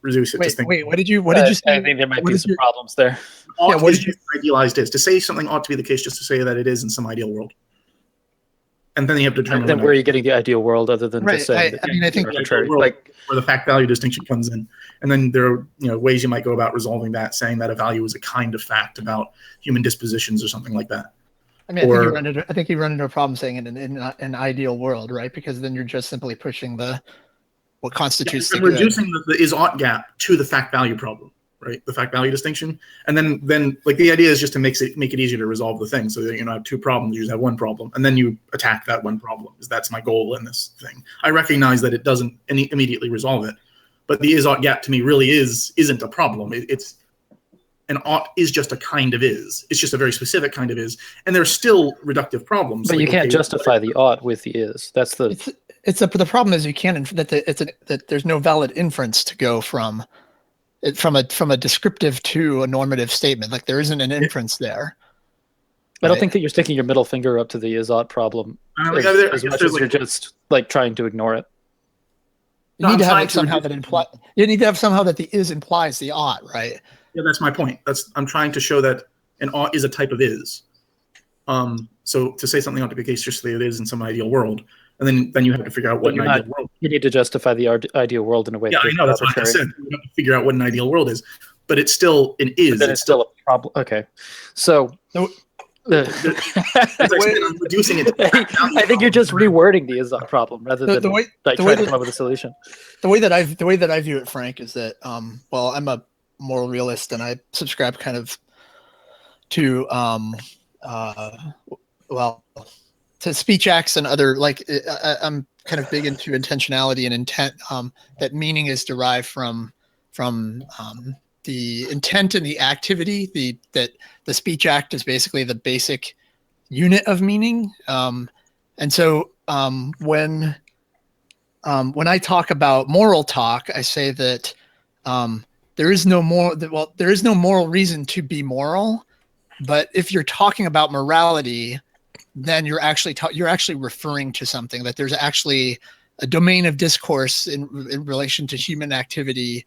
reduce it to things. Wait, what did you say? I think there might be some problems there. What did you idealized is to say something ought to be the case just to say that it is in some ideal world. And then you have to determine. Then where are you getting the ideal world other than right. just saying? I think arbitrary, where the fact value distinction comes in, and then there are ways you might go about resolving that, saying that a value is a kind of fact about human dispositions or something like that. I mean, I think you run into a problem saying in an ideal world, right? Because then you're just simply pushing what constitutes the good. Reducing the is-ought gap to the fact value problem, right? The fact value distinction, and then the idea is just to make it easier to resolve the thing, so that you don't have two problems, you just have one problem, and then you attack that one problem. That's my goal in this thing. I recognize that it doesn't immediately resolve it, but the is-ought gap to me really isn't a problem. It's an ought is just a kind of is. It's just a very specific kind of is, and there's still reductive problems. But you can't justify the ought with the is. That's the. The problem is you can't that there's no valid inference to go from a descriptive to a normative statement. There isn't an inference there. I don't think that you're sticking your middle finger up to the is-ought problem as much as you're just trying to ignore it. You need to have somehow that the is implies the ought, right? Yeah, that's my point. I'm trying to show that an ought is a type of is. So to say something ought to be the case, just say it is in some ideal world, and then you have to figure out what an ideal world. You need to justify the ideal world in a way. Yeah, I know. That's what I said. You have to figure out what an ideal world is, but it's still an is. But then it's still a problem. Okay, so. I'm reducing it. I think you're just rewording the is-ought problem rather than trying to come up with a solution. The way that I view it, Frank, is that I'm a moral realist, and I subscribe kind of to to speech acts and other I'm kind of big into intentionality and intent. That meaning is derived from the intent and the activity. That the speech act is basically the basic unit of meaning. And so when when I talk about moral talk, I say that there is no moral reason to be moral. But if you're talking about morality, then you're actually referring to something, that there's actually a domain of discourse in relation to human activity,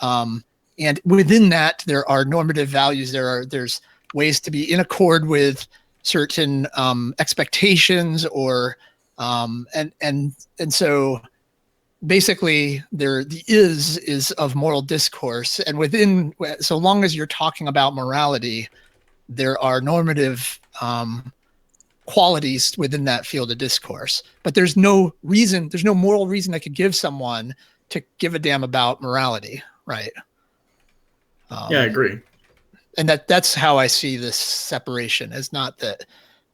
and within that there are normative values. There's ways to be in accord with certain expectations, or and so basically the is of moral discourse, and within, so long as you're talking about morality, there are normative qualities within that field of discourse. But there's no moral reason I could give someone to give a damn about morality, right? Yeah, I agree. And that's how I see this separation. Is not that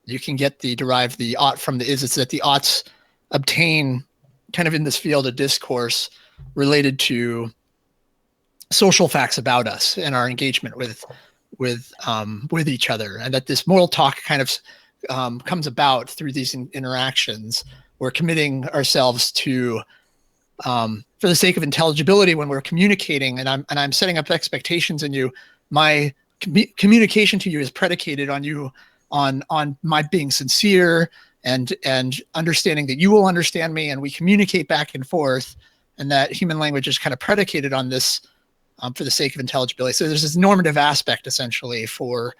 you can derive the ought from the is. It's that the oughts obtain kind of in this field of discourse related to social facts about us and our engagement with each other, and that this moral talk kind of comes about through these interactions. We're committing ourselves to, for the sake of intelligibility, when we're communicating, and I'm setting up expectations in you. My communication to you is predicated on my being sincere and understanding that you will understand me, and we communicate back and forth, and that human language is kind of predicated on this, for the sake of intelligibility. So there's this normative aspect essentially for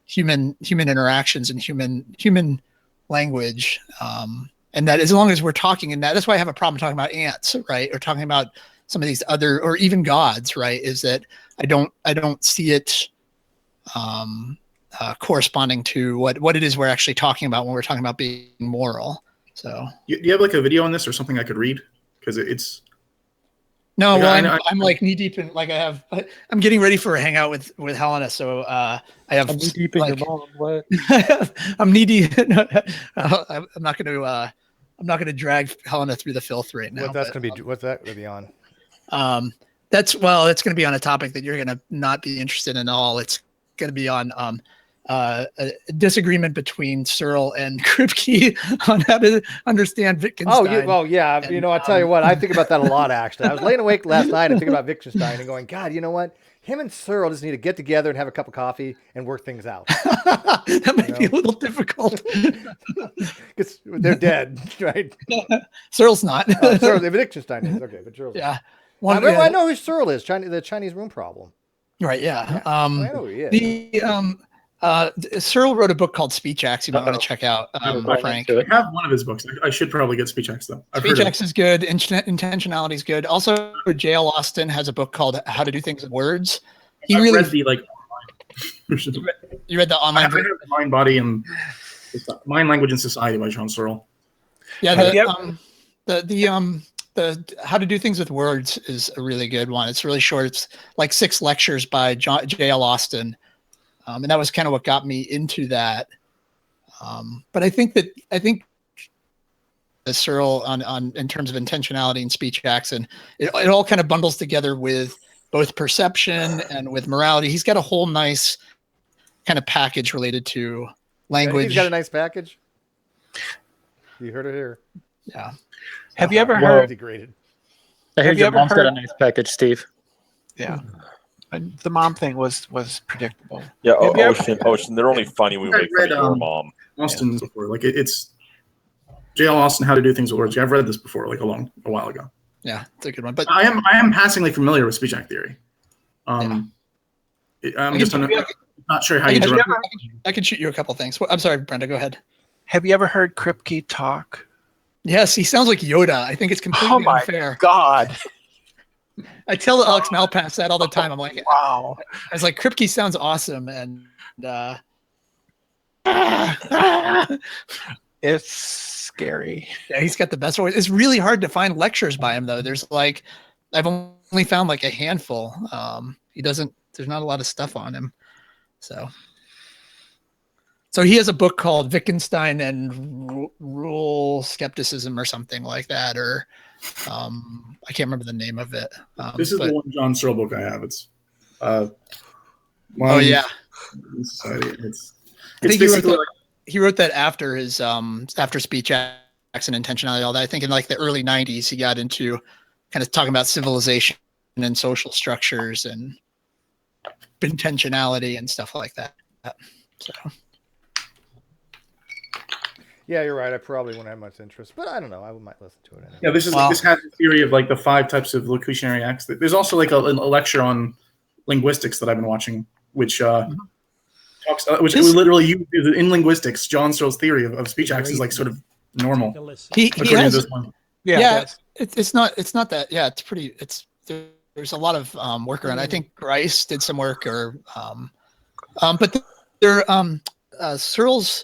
human interactions and human language, and that as long as we're talking in that, that's why I have a problem talking about ants, right, or talking about some of these other, or even gods, right, is that I don't see it corresponding to what it is we're actually talking about when we're talking about being moral. So Do you have like a video on this or something I could read? Because it's no, like, well, I'm like knee deep in, like I'm getting ready for a hangout with Helena, so I have I'm knee deep in your mom. What? I'm knee deep. I'm not going to drag Helena through the filth right now. What's that going to be on? It's going to be on a topic that you're going to not be interested in at all. It's going to be on a disagreement between Searle and Kripke on how to understand Wittgenstein. Oh, yeah. And, I'll tell you what, I think about that a lot, actually. I was laying awake last night and thinking about Wittgenstein and going, God, you know what? Him and Searle just need to get together and have a cup of coffee and work things out. That might be a little difficult. Because they're dead, right? Searle's not. Searle, Wittgenstein is. Okay, but Searle's yeah. I know who Searle is, the Chinese room problem. Right, yeah. I know who he is. Searle wrote a book called Speech Acts you might want to check out, Frank. I have one of his books. I should probably get Speech Acts, though. Speech Acts is good. Intentionality is good. Also, J.L. Austin has a book called How to Do Things with Words. Read the you read the online version? Mind, Body, and Mind, Language, and Society by John Searle. Yeah, the How to Do Things with Words is a really good one. It's really short. It's like 6 lectures by J.L. Austin. And that was kind of what got me into that. But I think the Searle on in terms of intentionality and speech acts, and it all kind of bundles together with both perception and with morality. He's got a whole nice kind of package related to language. He's got a nice package. You heard it here. Yeah. Have you ever heard? Degraded. I heard your mom's got a nice package, Steve. Yeah. And the mom thing was predictable. Yeah, Ocean. They're only funny when we make fun of your mom. Austin before, like it's J.L. Austin, How to Do Things with Words. Yeah, I've read this before, like a while ago. Yeah, it's a good one. But I am passingly familiar with speech act theory. I'm just not sure how you do it. I can shoot you a couple things. I'm sorry, Brenda. Go ahead. Have you ever heard Kripke talk? Yes, he sounds like Yoda. I think it's completely unfair. God. I tell Alex Malpass that all the time. I'm like, wow. I was like, Kripke sounds awesome, and it's scary. Yeah, he's got the best voice. It's really hard to find lectures by him, though. There's like, I've only found like a handful. There's not a lot of stuff on him. So he has a book called Wittgenstein and Rule Skepticism or something like that, or I can't remember the name of it. This is the one John Searle book I have. It's oh yeah. Society. It's I think basically he wrote that after his after Speech Acts. and intentionality, all that. I think in like the early 90s, he got into kind of talking about civilization and social structures and intentionality and stuff like that. So Yeah, you're right. I probably wouldn't have much interest, but I don't know. I might listen to it anyway. Yeah, this has a theory of like the 5 types of locutionary acts. There's also like a lecture on linguistics that I've been watching, which talks, literally uses in linguistics. John Searle's theory of speech acts is like sort of normal. he according to has, this one. yeah, it's not that. Yeah, it's pretty. There's a lot of work around. I think Grice did some work, or but Searle's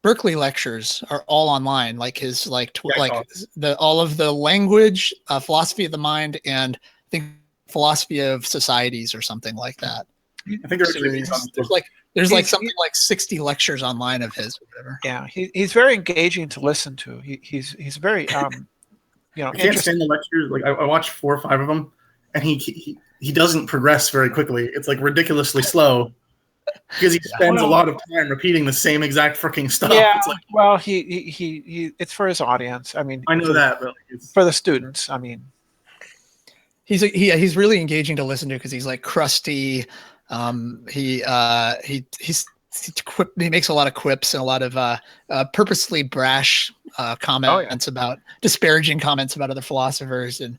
Berkeley lectures are all online, like his all of the language, philosophy of the mind, and I think philosophy of societies or something like that. I think there's something like 60 lectures online of his or whatever. Yeah, he's very engaging to listen to. He's very I can't stand the lectures. Like I watched 4 or 5 of them, and he doesn't progress very quickly. It's like ridiculously slow. Because he spends a lot of time repeating the same exact freaking stuff. Yeah, it's like, well, he it's for his audience. I mean, I know that, but for the students. I mean, he's really engaging to listen to because he's like crusty. He makes a lot of quips and a lot of purposely brash comments about disparaging comments about other philosophers, and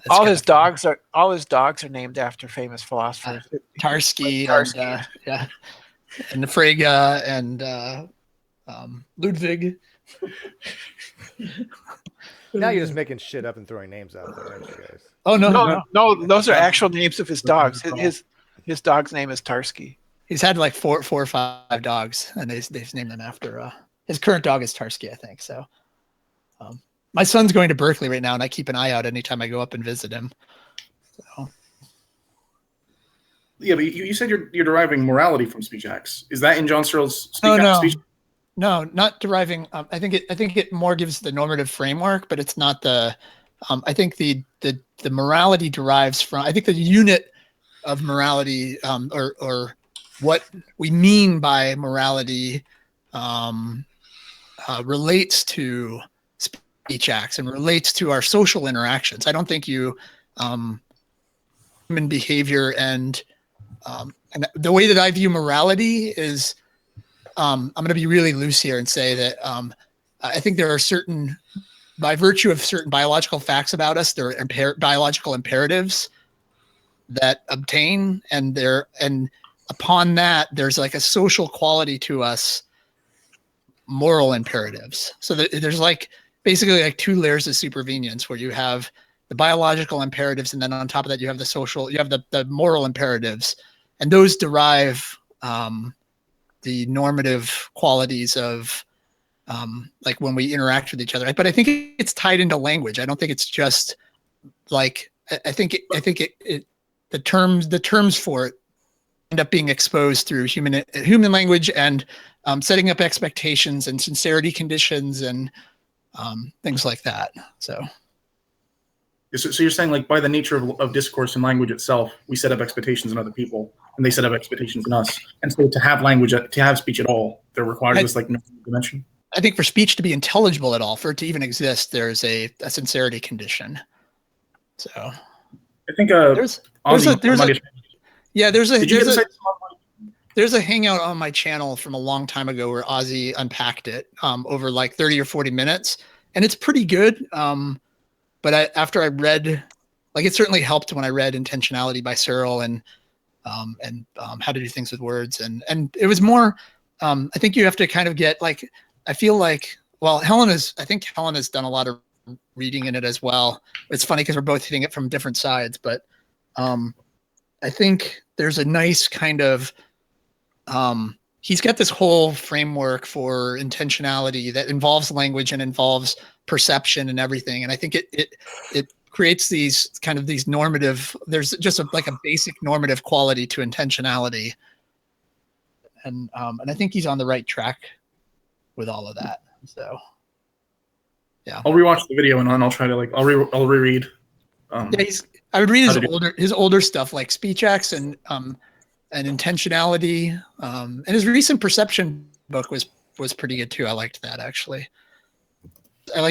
all his dogs are named after famous philosophers. Tarski, and Frege and Ludwig. Now you're just making shit up and throwing names out there, aren't you guys? Oh no, those are actual names of his dogs. His dog's name is Tarski. He's had like four or 5 dogs, and they've named them after his current dog is Tarski, I think. So, my son's going to Berkeley right now, and I keep an eye out anytime I go up and visit him. So. Yeah, but you said you're deriving morality from speech acts. Is that in John Searle's speech? No, not deriving. I think it more gives the normative framework, but it's not the. I think the morality derives from. I think the unit of morality, or what we mean by morality, relates to speech acts and relates to our social interactions. I don't think human behavior and the way that I view morality is, I'm going to be really loose here and say that I think there are certain, by virtue of certain biological facts about us, there are biological imperatives that obtain, and upon that, there's like a social quality to us, moral imperatives. So there's like basically like 2 layers of supervenience, where you have the biological imperatives, and then on top of that, you have the moral imperatives, and those derive the normative qualities of like when we interact with each other. But I think it's tied into language. I don't think it's just like I think the terms for it end up being exposed through human language and setting up expectations and sincerity conditions and things like that. So you're saying, like, by the nature of discourse and language itself, we set up expectations in other people, and they set up expectations in us. And so to have language, to have speech at all, there requires this like dimension. I think for speech to be intelligible at all, for it to even exist, there's a sincerity condition. So I think there's a hangout on my channel from a long time ago where Ozzy unpacked it over like 30 or 40 minutes, and it's pretty good. But after I read, like, it certainly helped when I read Intentionality by Searle and How to Do Things with Words, and it was more. I think you have to kind of get like. I feel like, well, Helen has done a lot of reading in it as well. It's funny because we're both hitting it from different sides, but I think there's a nice kind of. He's got this whole framework for intentionality that involves language and involves perception and everything. And I think it creates these normative, there's just a basic normative quality to intentionality. And I think he's on the right track with all of that. So yeah. I'll rewatch the video and I'll try to I'll reread. I would read his older stuff like speech acts and intentionality. And his recent perception book was pretty good too. I liked that actually.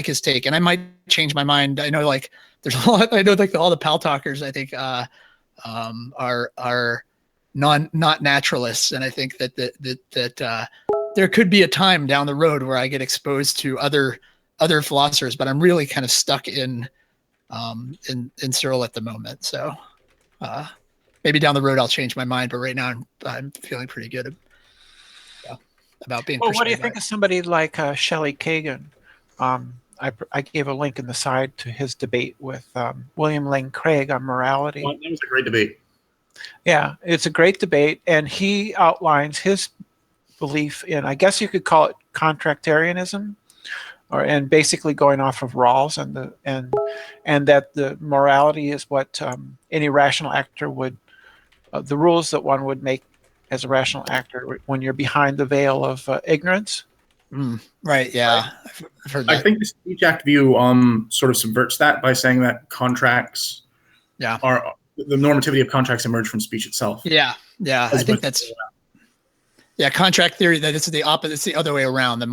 his take, and I might change my mind. I know like there's a lot. I know like all the pal talkers, I think are not naturalists, and I think that there could be a time down the road where I get exposed to other philosophers, but I'm really kind of stuck in Searle at the moment. So maybe down the road I'll change my mind, but right now I'm feeling pretty good about being. Well, what do you think of somebody like Shelley Kagan? I gave a link in the side to his debate with William Lane Craig on morality. Well, that was a great debate. Yeah, it's a great debate, and he outlines his belief in, I guess you could call it contractarianism, and basically going off of Rawls and that the morality is what any rational actor would, the rules that one would make as a rational actor when you're behind the veil of ignorance. Right. Yeah. Right. I've heard that. I think the Speech Act view sort of subverts that by saying that contracts are the normativity of contracts emerge from speech itself. Yeah. I think that's contract theory. That it's the opposite. It's the other way around. The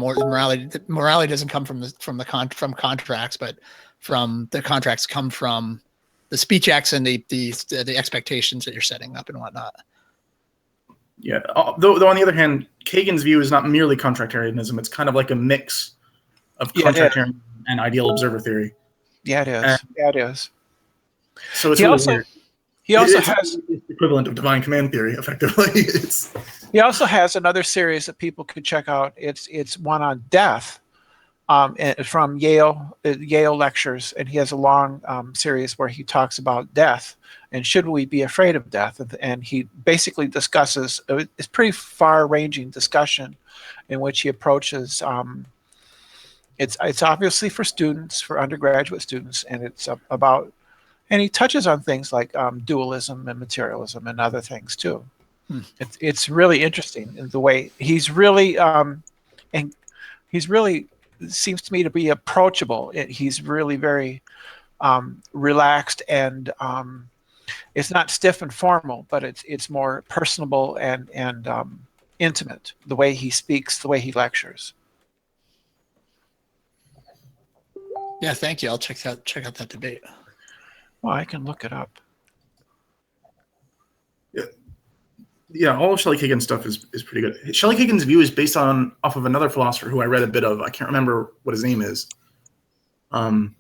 morality doesn't come from contracts, but from the contracts come from the speech acts and the expectations that you're setting up and whatnot. Yeah. Though on the other hand, Kagan's view is not merely contractarianism. It's kind of like a mix of contractarianism and ideal observer theory. Yeah, it is. It is. So it's really weird. He also has the equivalent of divine command theory, effectively. He also has another series that people could check out. It's one on death, from Yale lectures, and he has a long series where he talks about death and should we be afraid of death, and he basically discusses. It's pretty far-ranging discussion, in which he approaches. It's obviously for students, for undergraduate students, and it's about. And he touches on things like dualism and materialism and other things too. It's really interesting in the way he's really seems to me to be approachable. He's really very relaxed, and it's not stiff and formal, but it's more personable and intimate. The way he speaks, the way he lectures. Yeah, thank you. I'll check out that debate. Well, I can look it up. Yeah, all of Shelley Kagan's stuff is pretty good. Shelley Kagan's view is based off of another philosopher who I read a bit of. I can't remember what his name is. Darn.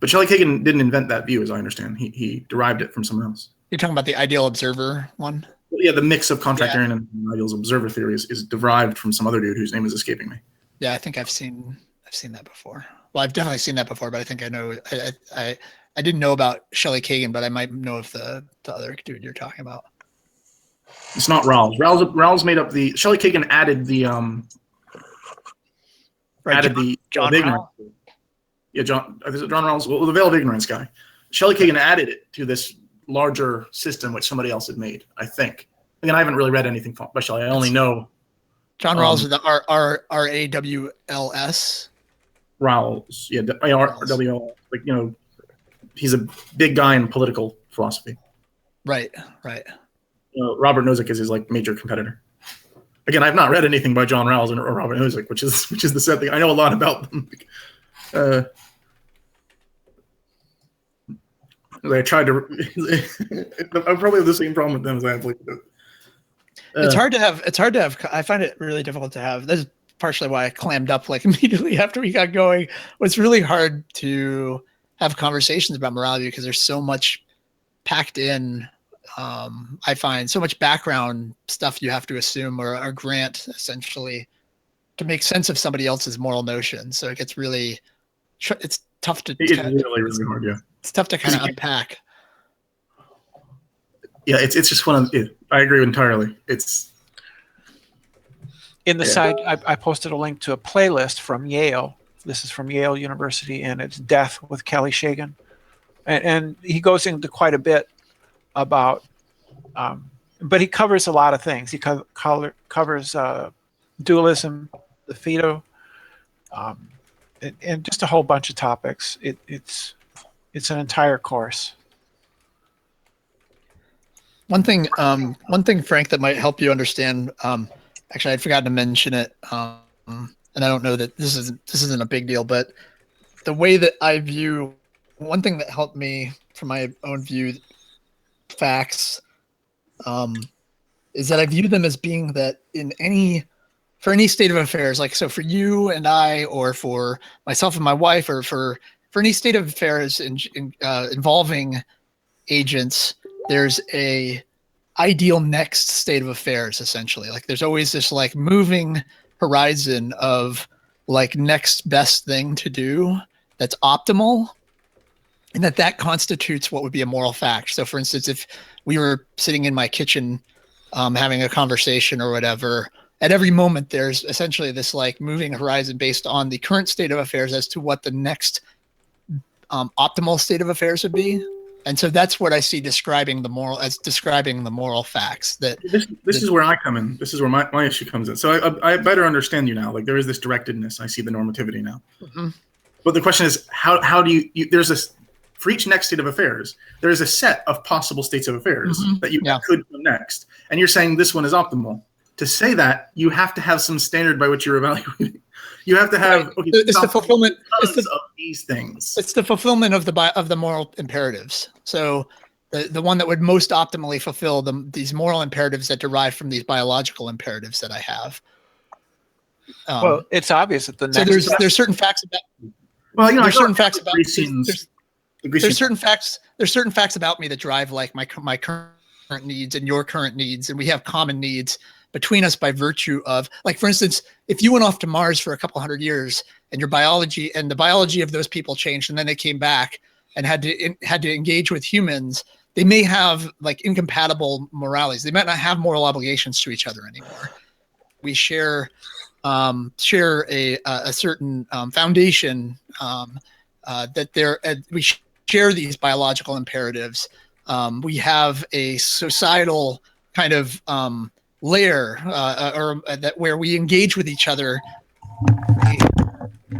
But Shelley Kagan didn't invent that view, as I understand. He derived it from someone else. You're talking about the ideal observer one? Yeah, the mix of contractarian and ideal observer theory is derived from some other dude whose name is escaping me. Yeah, I think I've seen that before. Well, I've definitely seen that before, but I think I know. I didn't know about Shelley Kagan, but I might know of the other dude you're talking about. It's not Rawls. Rawls made up the. Shelley Kagan added the John Rawls. Yeah, John Rawls. Well, the veil of ignorance guy. Shelley Kagan added it to this larger system which somebody else had made. I think. Again, I haven't really read anything by Shelley. I only know John Rawls with the RAWLS. Rawls, yeah, RWL. Like he's a big guy in political philosophy. Right. Robert Nozick is his major competitor. Again, I've not read anything by John Rawls or Robert Nozick, which is the sad thing. I know a lot about them. I tried to. I probably have the same problem with them as I have. It's hard to have. I find it really difficult to have. This is partially why I clammed up immediately after we got going. It's really hard to have conversations about morality because there's so much packed in. I find so much background stuff you have to assume or grant essentially to make sense of somebody else's moral notions. So it gets really, it's tough to. It's really hard. Yeah, it's tough to kind of unpack. Yeah, it's just one of. I agree entirely. It's in the side. I posted a link to a playlist from Yale. This is from Yale University, and it's Death with Kelly Shagan, and he goes into quite a bit about, but he covers a lot of things. He covers dualism, the Phaedo, and just a whole bunch of topics. It's an entire course. One thing, Frank, that might help you understand. Actually, I'd forgotten to mention it and I don't know that this isn't a big deal, but the way that I view one thing that helped me from my own view facts is that I view them as being that for any state of affairs, like so for you and I, or for myself and my wife, or for any state of affairs involving agents, there's a ideal next state of affairs, essentially. Like there's always this like moving horizon of like next best thing to do that's optimal, and that constitutes what would be a moral fact. So for instance, if we were sitting in my kitchen having a conversation or whatever, at every moment there's essentially this like moving horizon based on the current state of affairs as to what the next optimal state of affairs would be. And so that's what I see describing the moral facts. That this is where I come in. This is where my issue comes in. So I better understand you now. Like there is this directedness. I see the normativity now. Mm-hmm. But the question is, how do you there's this, for each next state of affairs, there is a set of possible states of affairs that you could go next. And you're saying this one is optimal. To say that, you have to have some standard by which you're evaluating. You have to have it's the fulfillment of these things. It's the fulfillment of the moral imperatives. So the one that would most optimally fulfill these moral imperatives that derive from these biological imperatives that I have. Well, it's obvious that the next. So there's certain facts about. Well, you know, there's certain facts about. There's certain facts. There's certain facts about me that drive like my current needs and your current needs, and we have common needs between us by virtue of, like, for instance, if you went off to Mars for a couple hundred years and your biology and the biology of those people changed, and then they came back and had to engage with humans, they may have like incompatible moralities. They might not have moral obligations to each other anymore. We share a certain foundation that we share these biological imperatives. We have a societal kind of layer that where we engage with each other.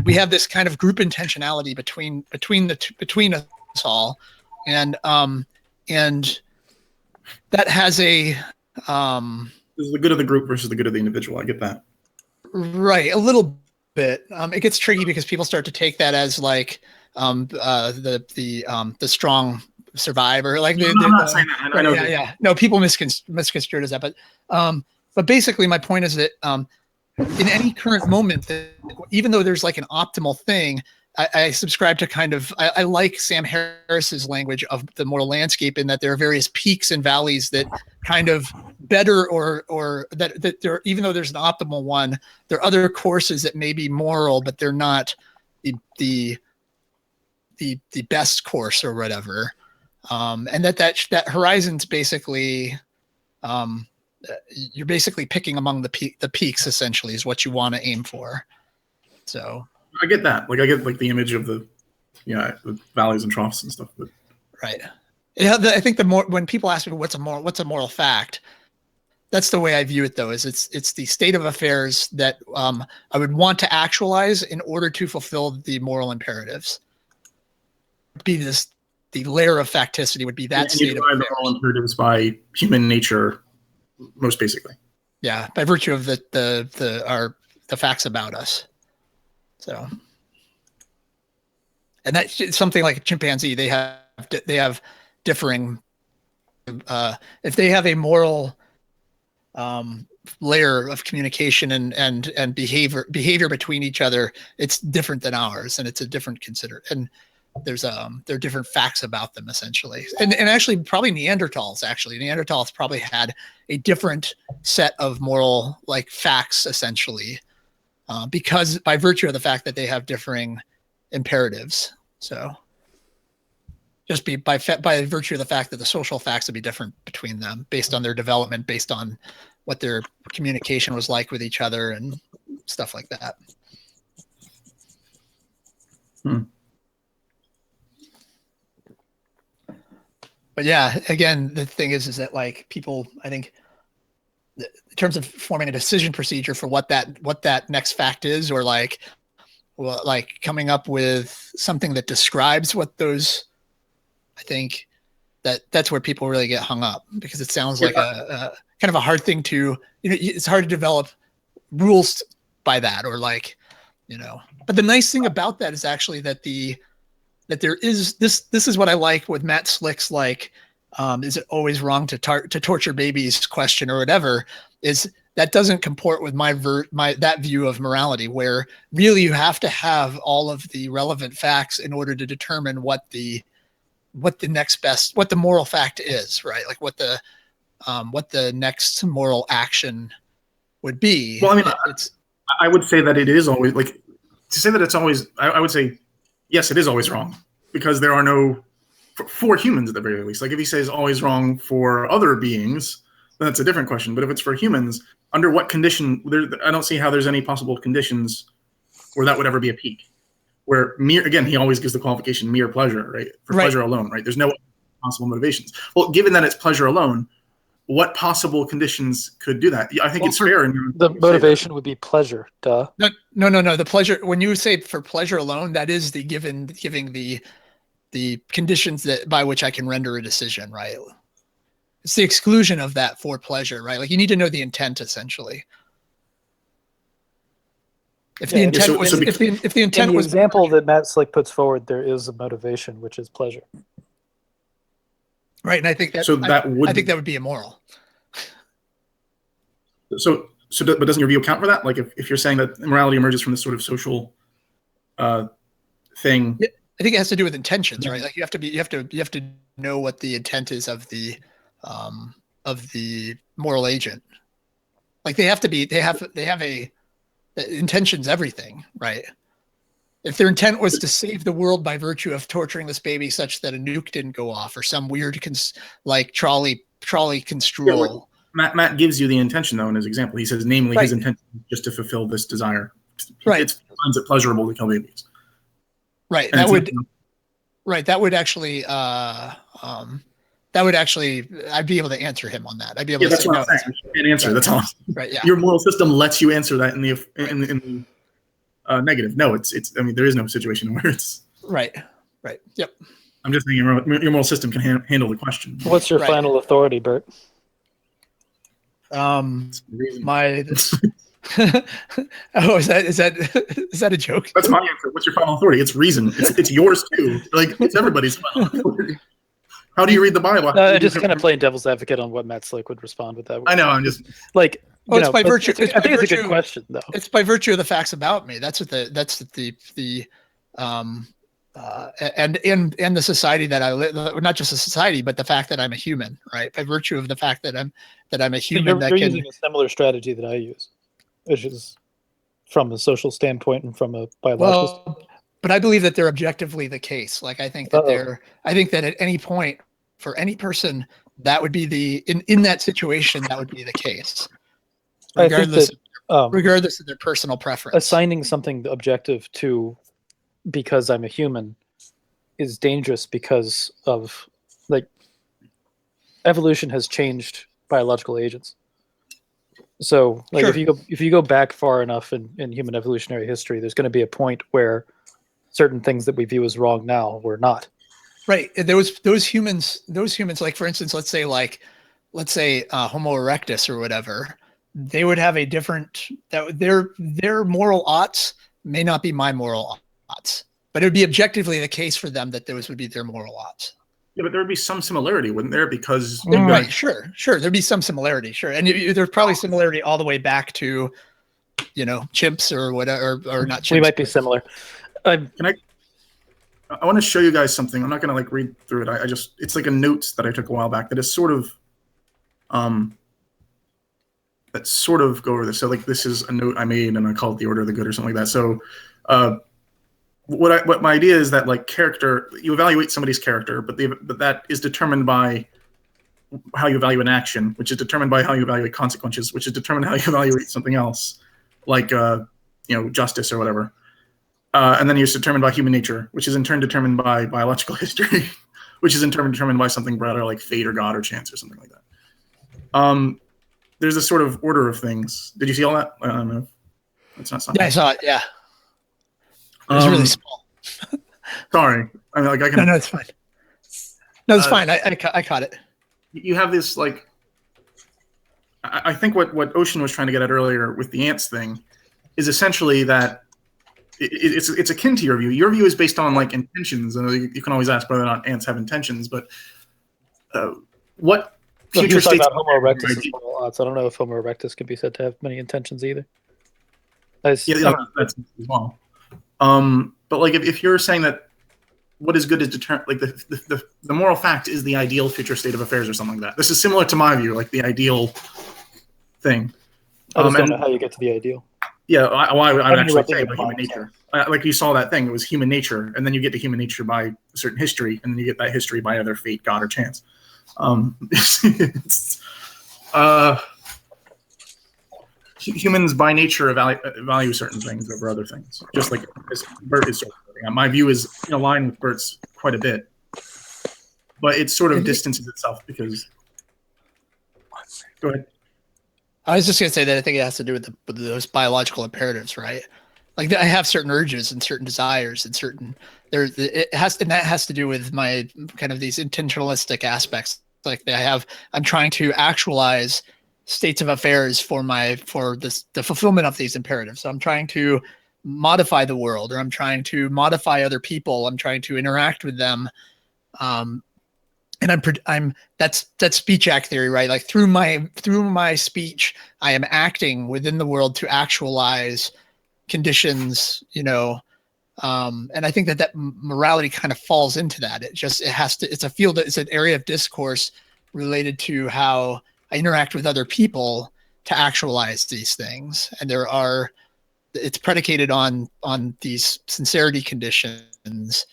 We have this kind of group intentionality between us all, and that has a this is the good of the group versus the good of the individual. I get that. Right, a little bit. It gets tricky because people start to take that as like the strong survivor. Like I'm not saying that. I know. Yeah. No, people misconstrue it as that, but basically, my point is that in any current moment, even though there's like an optimal thing, I subscribe to kind of I like Sam Harris's language of the moral landscape, in that there are various peaks and valleys that kind of better or that there, even though there's an optimal one, there are other courses that may be moral, but they're not the best course or whatever. And that horizon's basically you're basically picking among the peaks, essentially, is what you want to aim for. So I get that. Like I get like the image of the valleys and troughs and stuff. But right. Yeah, I think the more when people ask me what's a moral fact, that's the way I view it, though. Is it's the state of affairs that I would want to actualize in order to fulfill the moral imperatives. The layer of facticity would be that state of affairs. The moral imperatives by human nature, most basically. Yeah, by virtue of the facts about us. So, and that's something like a chimpanzee. They have differing. If they have a moral layer of communication and behavior between each other, it's different than ours, and it's a different and there are different facts about them, essentially. And actually probably Neanderthals probably had a different set of moral like facts, essentially, because by virtue of the fact that they have differing imperatives. So just by virtue of the fact that the social facts would be different between them based on their development, based on what their communication was like with each other and stuff like that. But yeah, again, the thing is that like people, I think, in terms of forming a decision procedure for what that next fact is, or like coming up with something that describes what those, I think that's where people really get hung up, because it sounds like a kind of a hard thing to, it's hard to develop rules by that, or like But the nice thing about that is actually that there is this is what I like with Matt Slick's is it always wrong to torture babies question or whatever, is that doesn't comport with that view of morality, where really you have to have all of the relevant facts in order to determine what the moral fact is, right? Like what the next moral action would be. Well, I mean, I would say that it is always to say that it's always. I would say yes, it is always wrong, because there are no for humans at the very least. Like if he says always wrong for other beings, then that's a different question. But if it's for humans, under what condition? I don't see how there's any possible conditions where that would ever be a peak. Where he always gives the qualification mere pleasure, right? For pleasure alone, right? There's no possible motivations. Well, given that it's pleasure alone, what possible conditions could do that? I think it's fair. The motivation would be pleasure, duh. No. The pleasure, when you say for pleasure alone, that is the giving the conditions by which I can render a decision, right? It's the exclusion of that for pleasure, right? Like you need to know the intent, essentially. If the intent was in the example that Matt Slick puts forward, there is a motivation, which is pleasure. Right, and I think that I think that would be immoral. But doesn't your view account for that? Like if you're saying that immorality emerges from this sort of social thing, I think it has to do with intentions, right? Like you have to know what the intent is of the moral agent. Like they have intention's everything, right? If their intent was to save the world by virtue of torturing this baby such that a nuke didn't go off, or some weird trolley construal. Yeah, Matt gives you the intention though in his example. He says, namely, his intention is just to fulfill this desire. Right. It finds it pleasurable to kill babies. Right. And that would actually I'd be able to answer him on that. I'd be able to say no. I can't answer. That's all. Right. Yeah. Your moral system lets you answer that in the negative. No, it's. I mean, there is no situation where it's. Right. Yep. I'm just saying your moral system can handle the question. What's your final authority, Bert? My. Oh, is that a joke? That's my answer. What's your final authority? It's reason. It's yours too. Like it's everybody's final authority. How do you read the Bible? Just kind of playing devil's advocate on what Matt Slick would respond with that. I know. I'm just like. It's by virtue. I think it's a good question, though. It's by virtue of the facts about me. That's what and the society that I live. Not just a society, but the fact that I'm a human, right? By virtue of the fact that I'm a human. You're using a similar strategy that I use, which is from a social standpoint and from a biological. Well, but I believe that they're objectively the case. Like I think that I think that at any point for any person that would be in that situation that would be the case. Regardless of their personal preference. Assigning something objective to because I'm a human is dangerous because of evolution has changed biological agents. So Sure. if you go back far enough in human evolutionary history, there's going to be a point where certain things that we view as wrong now were not. Right. Those humans, like for instance, let's say Homo erectus or whatever. They would have a different their moral oughts may not be my moral oughts, but it would be objectively the case for them that those would be their moral oughts. Yeah, but there would be some similarity, wouldn't there? Because right, sure, there'd be some similarity, sure, and there's probably similarity all the way back to, chimps or whatever, or not chimps. We might be similar. I want to show you guys something. I'm not going to read through it. It's like a notes that I took a while back that is sort of that sort of go over this. So this is a note I made and I call it the order of the good or something like that. So what my idea is that character, you evaluate somebody's character, but that is determined by how you evaluate an action, which is determined by how you evaluate consequences, which is determined how you evaluate something else, like justice or whatever. And then it's determined by human nature, which is in turn determined by biological history, which is in turn determined by something broader like fate or God or chance or something like that. There's a sort of order of things. Did you see all that? I don't know. It's not something. Yeah, I saw it. Yeah. It was really small. Sorry. I mean, I can. No, it's fine. No, it's fine. I caught it. You have this I think what Ocean was trying to get at earlier with the ants thing is essentially that it's akin to your view. Your view is based on like intentions, and you can always ask whether or not ants have intentions. But what He future was talking states? about Homo erectus as well. So I don't know if Homo erectus could be said to have many intentions either. Yeah, that's as well. But like if you're saying that what is good is determined, like the moral fact is the ideal future state of affairs or something like that. This is similar to my view, like the ideal thing. I just don't know how you get to the ideal. Yeah, I would actually say by human nature. Like you saw that thing, it was human nature, and then you get to human nature by a certain history, and then you get that history by either fate, God, or chance. Humans by nature value certain things over other things, just like Bert is sort of. My view is in line with Bert's quite a bit, but it sort of distances itself because. Go ahead. I was just going to say that I think it has to do with those biological imperatives, right? Like I have certain urges and certain desires and certain that has to do with my kind of these intentionalistic aspects. Like I'm trying to actualize states of affairs for the fulfillment of these imperatives. So I'm trying to modify the world, or I'm trying to modify other people. I'm trying to interact with them. And that's speech act theory, right? Like through my speech, I am acting within the world to actualize conditions, and I think that morality kind of falls into that. It's a field, it's an area of discourse related to how I interact with other people to actualize these things. And it's predicated on these sincerity conditions.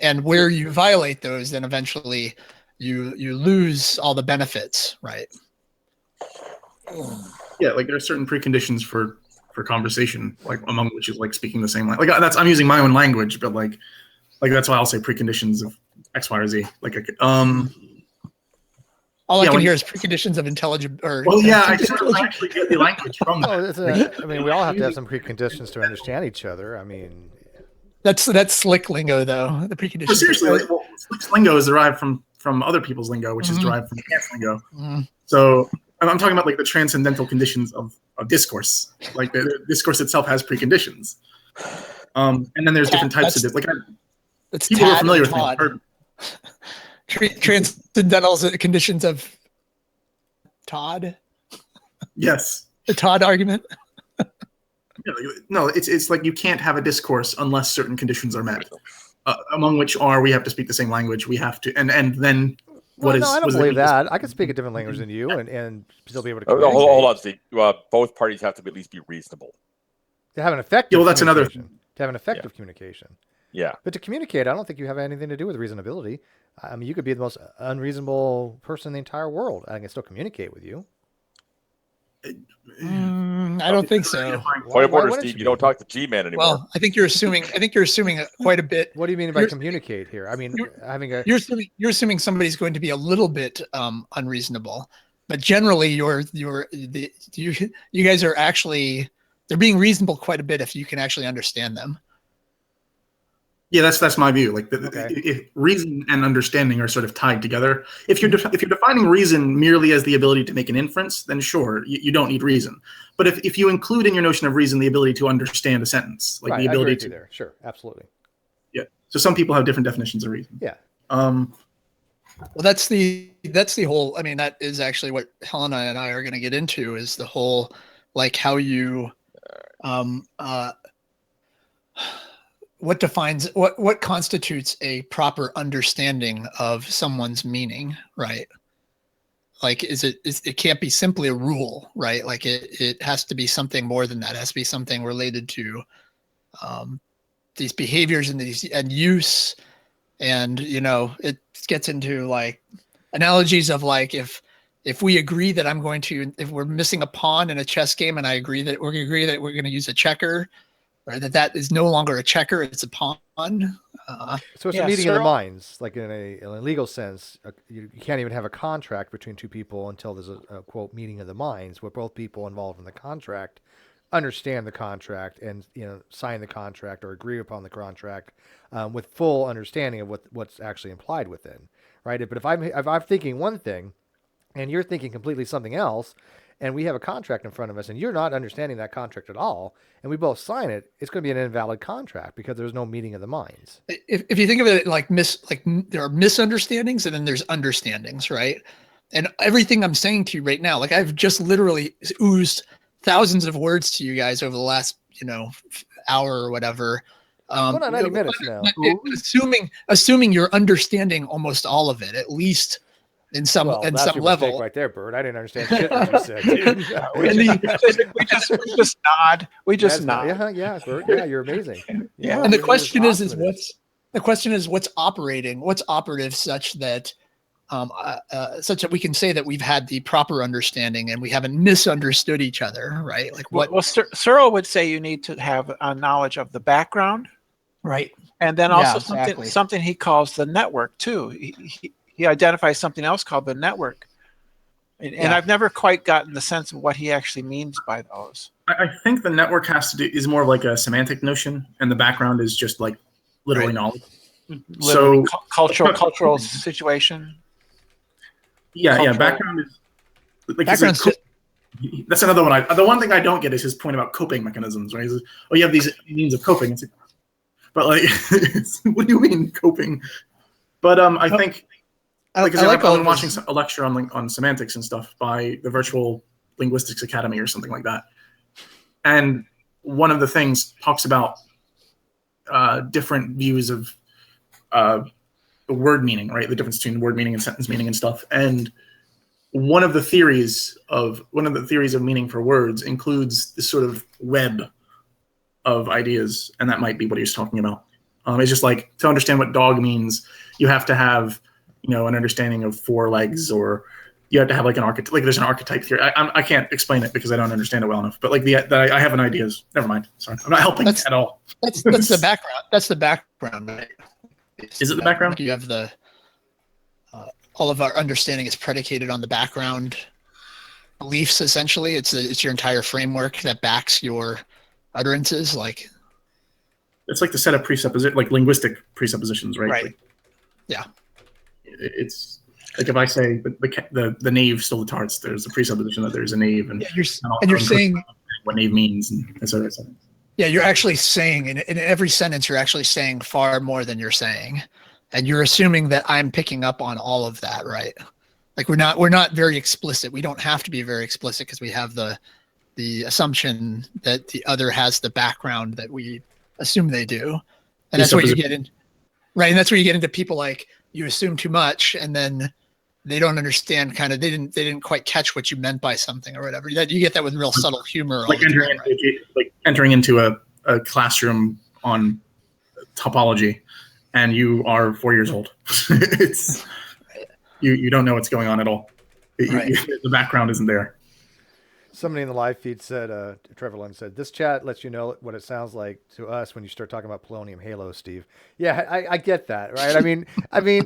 And where you violate those, then eventually you lose all the benefits, right? Yeah, like there are certain preconditions for conversation, like among which is like speaking the same language. Like I'm using my own language, but like that's why I'll say preconditions of X, Y, or Z. Like all I can hear is preconditions of intelligent. I actually get the language from that. I mean, we all have to have some preconditions to understand each other. I mean, that's slick lingo, though. The preconditions. But seriously, slick lingo is derived from other people's lingo, which is derived from ants lingo. Mm-hmm. So I'm talking about like the transcendental conditions of discourse. Like the discourse itself has preconditions, and then there's different types of this. Like people are familiar with me. Transcendental conditions of Todd. Yes. The Todd argument. No, it's like you can't have a discourse unless certain conditions are met, among which are we have to speak the same language. We have to, and then what is? No, I don't believe that. I can speak a different language than you and still be able to. Hold on, Steve. Both parties have to at least be reasonable To have an effective. Well, that's another. To have an effective communication. Yeah. But to communicate, I don't think you have anything to do with reasonability. I mean, you could be the most unreasonable person in the entire world. I can still communicate with you. I don't think so. Point of order, Steve. You don't talk to G-Man anymore. Well, I think you're assuming quite a bit. What do you mean by communicate here? I mean, you're assuming somebody's going to be a little bit unreasonable, but generally you guys are actually they're being reasonable quite a bit if you can actually understand them. Yeah, that's my view. Like if reason and understanding are sort of tied together. If you're defining reason merely as the ability to make an inference, then sure, you don't need reason. But if you include in your notion of reason the ability to understand a sentence, like the ability to there, sure, absolutely. Yeah. So some people have different definitions of reason. Yeah. Well, that's the whole. I mean, that is actually what Helena and I are going to get into is the whole like how you what constitutes a proper understanding of someone's meaning, right? Like, it can't be simply a rule, right? Like it has to be something more than that. It has to be something related to these behaviors and use. And, it gets into like analogies of like, if we agree that if we're missing a pawn in a chess game and I agree that we're going to use a checker, right, that is no longer a checker, it's a pawn. So it's a meeting of the minds, like in a legal sense. You can't even have a contract between two people until there's a quote meeting of the minds, where both people involved in the contract understand the contract and sign the contract or agree upon the contract with full understanding of what's actually implied within, right? But if I'm thinking one thing, and you're thinking completely something else, and we have a contract in front of us, and you're not understanding that contract at all, and we both sign it, it's going to be an invalid contract because there's no meeting of the minds. If you think of it like there are misunderstandings and then there's understandings, right? And everything I'm saying to you right now, like I've just literally oozed thousands of words to you guys over the last, hour or whatever. Well, not 90 minutes now. Assuming you're understanding almost all of it, at least in some That's some your level. mistake right there, Bert. I didn't understand shit what you said, dude. We just nod. Yeah, Bert. Yeah, you're amazing. Yeah. And the question is what's operative such that we can say that we've had the proper understanding and we haven't misunderstood each other, right? Like what? Well, Searle would say you need to have a knowledge of the background, right? And then also exactly. something he calls the network too. He identifies something else called the network, and I've never quite gotten the sense of what he actually means by those. I think the network is more of like a semantic notion, and the background is just like literally knowledge. Literally cultural situation. Yeah, background is like that's another one. The one thing I don't get is his point about coping mechanisms, right? He says, you have these means of coping. It's like, but like, what do you mean coping? But I think, I've been watching a lecture on semantics and stuff by the Virtual Linguistics Academy or something like that, and one of the things talks about different views of the word meaning, right? The difference between word meaning and sentence meaning and stuff. And one of the theories of meaning for words includes this sort of web of ideas, and that might be what he's talking about. It's just like, to understand what dog means, you have to have, an understanding of four legs, or you have to have like an archetype. Like there's an archetype theory. I can't explain it because I don't understand it well enough. But like I have an idea. Never mind. Sorry, I'm not helping at all. That's the background. That's the background, right? Is it the background? You have all of our understanding is predicated on the background beliefs. Essentially, it's your entire framework that backs your utterances. Like it's like the set of presuppositions, like linguistic presuppositions, right? Right. Like, yeah. It's like if I say the knave stole the tarts, there's a presupposition that there's a knave, and you're saying what knave means, and et cetera, et cetera. Yeah, you're actually saying in every sentence, you're actually saying far more than you're saying. And you're assuming that I'm picking up on all of that, right? Like we're not very explicit. We don't have to be very explicit because we have the assumption that the other has the background that we assume they do. And that's where you get in, right? And that's where you get into people like you assume too much and then they don't understand they didn't quite catch what you meant by something or whatever. You get that with real subtle humor. Like entering into a classroom on topology, and you are 4 years old. It's you don't know what's going on at all. The background isn't there. Somebody in the live feed said, Trevor Lund said, this chat lets you know what it sounds like to us when you start talking about polonium halo, Steve. Yeah, I get that, right? I mean,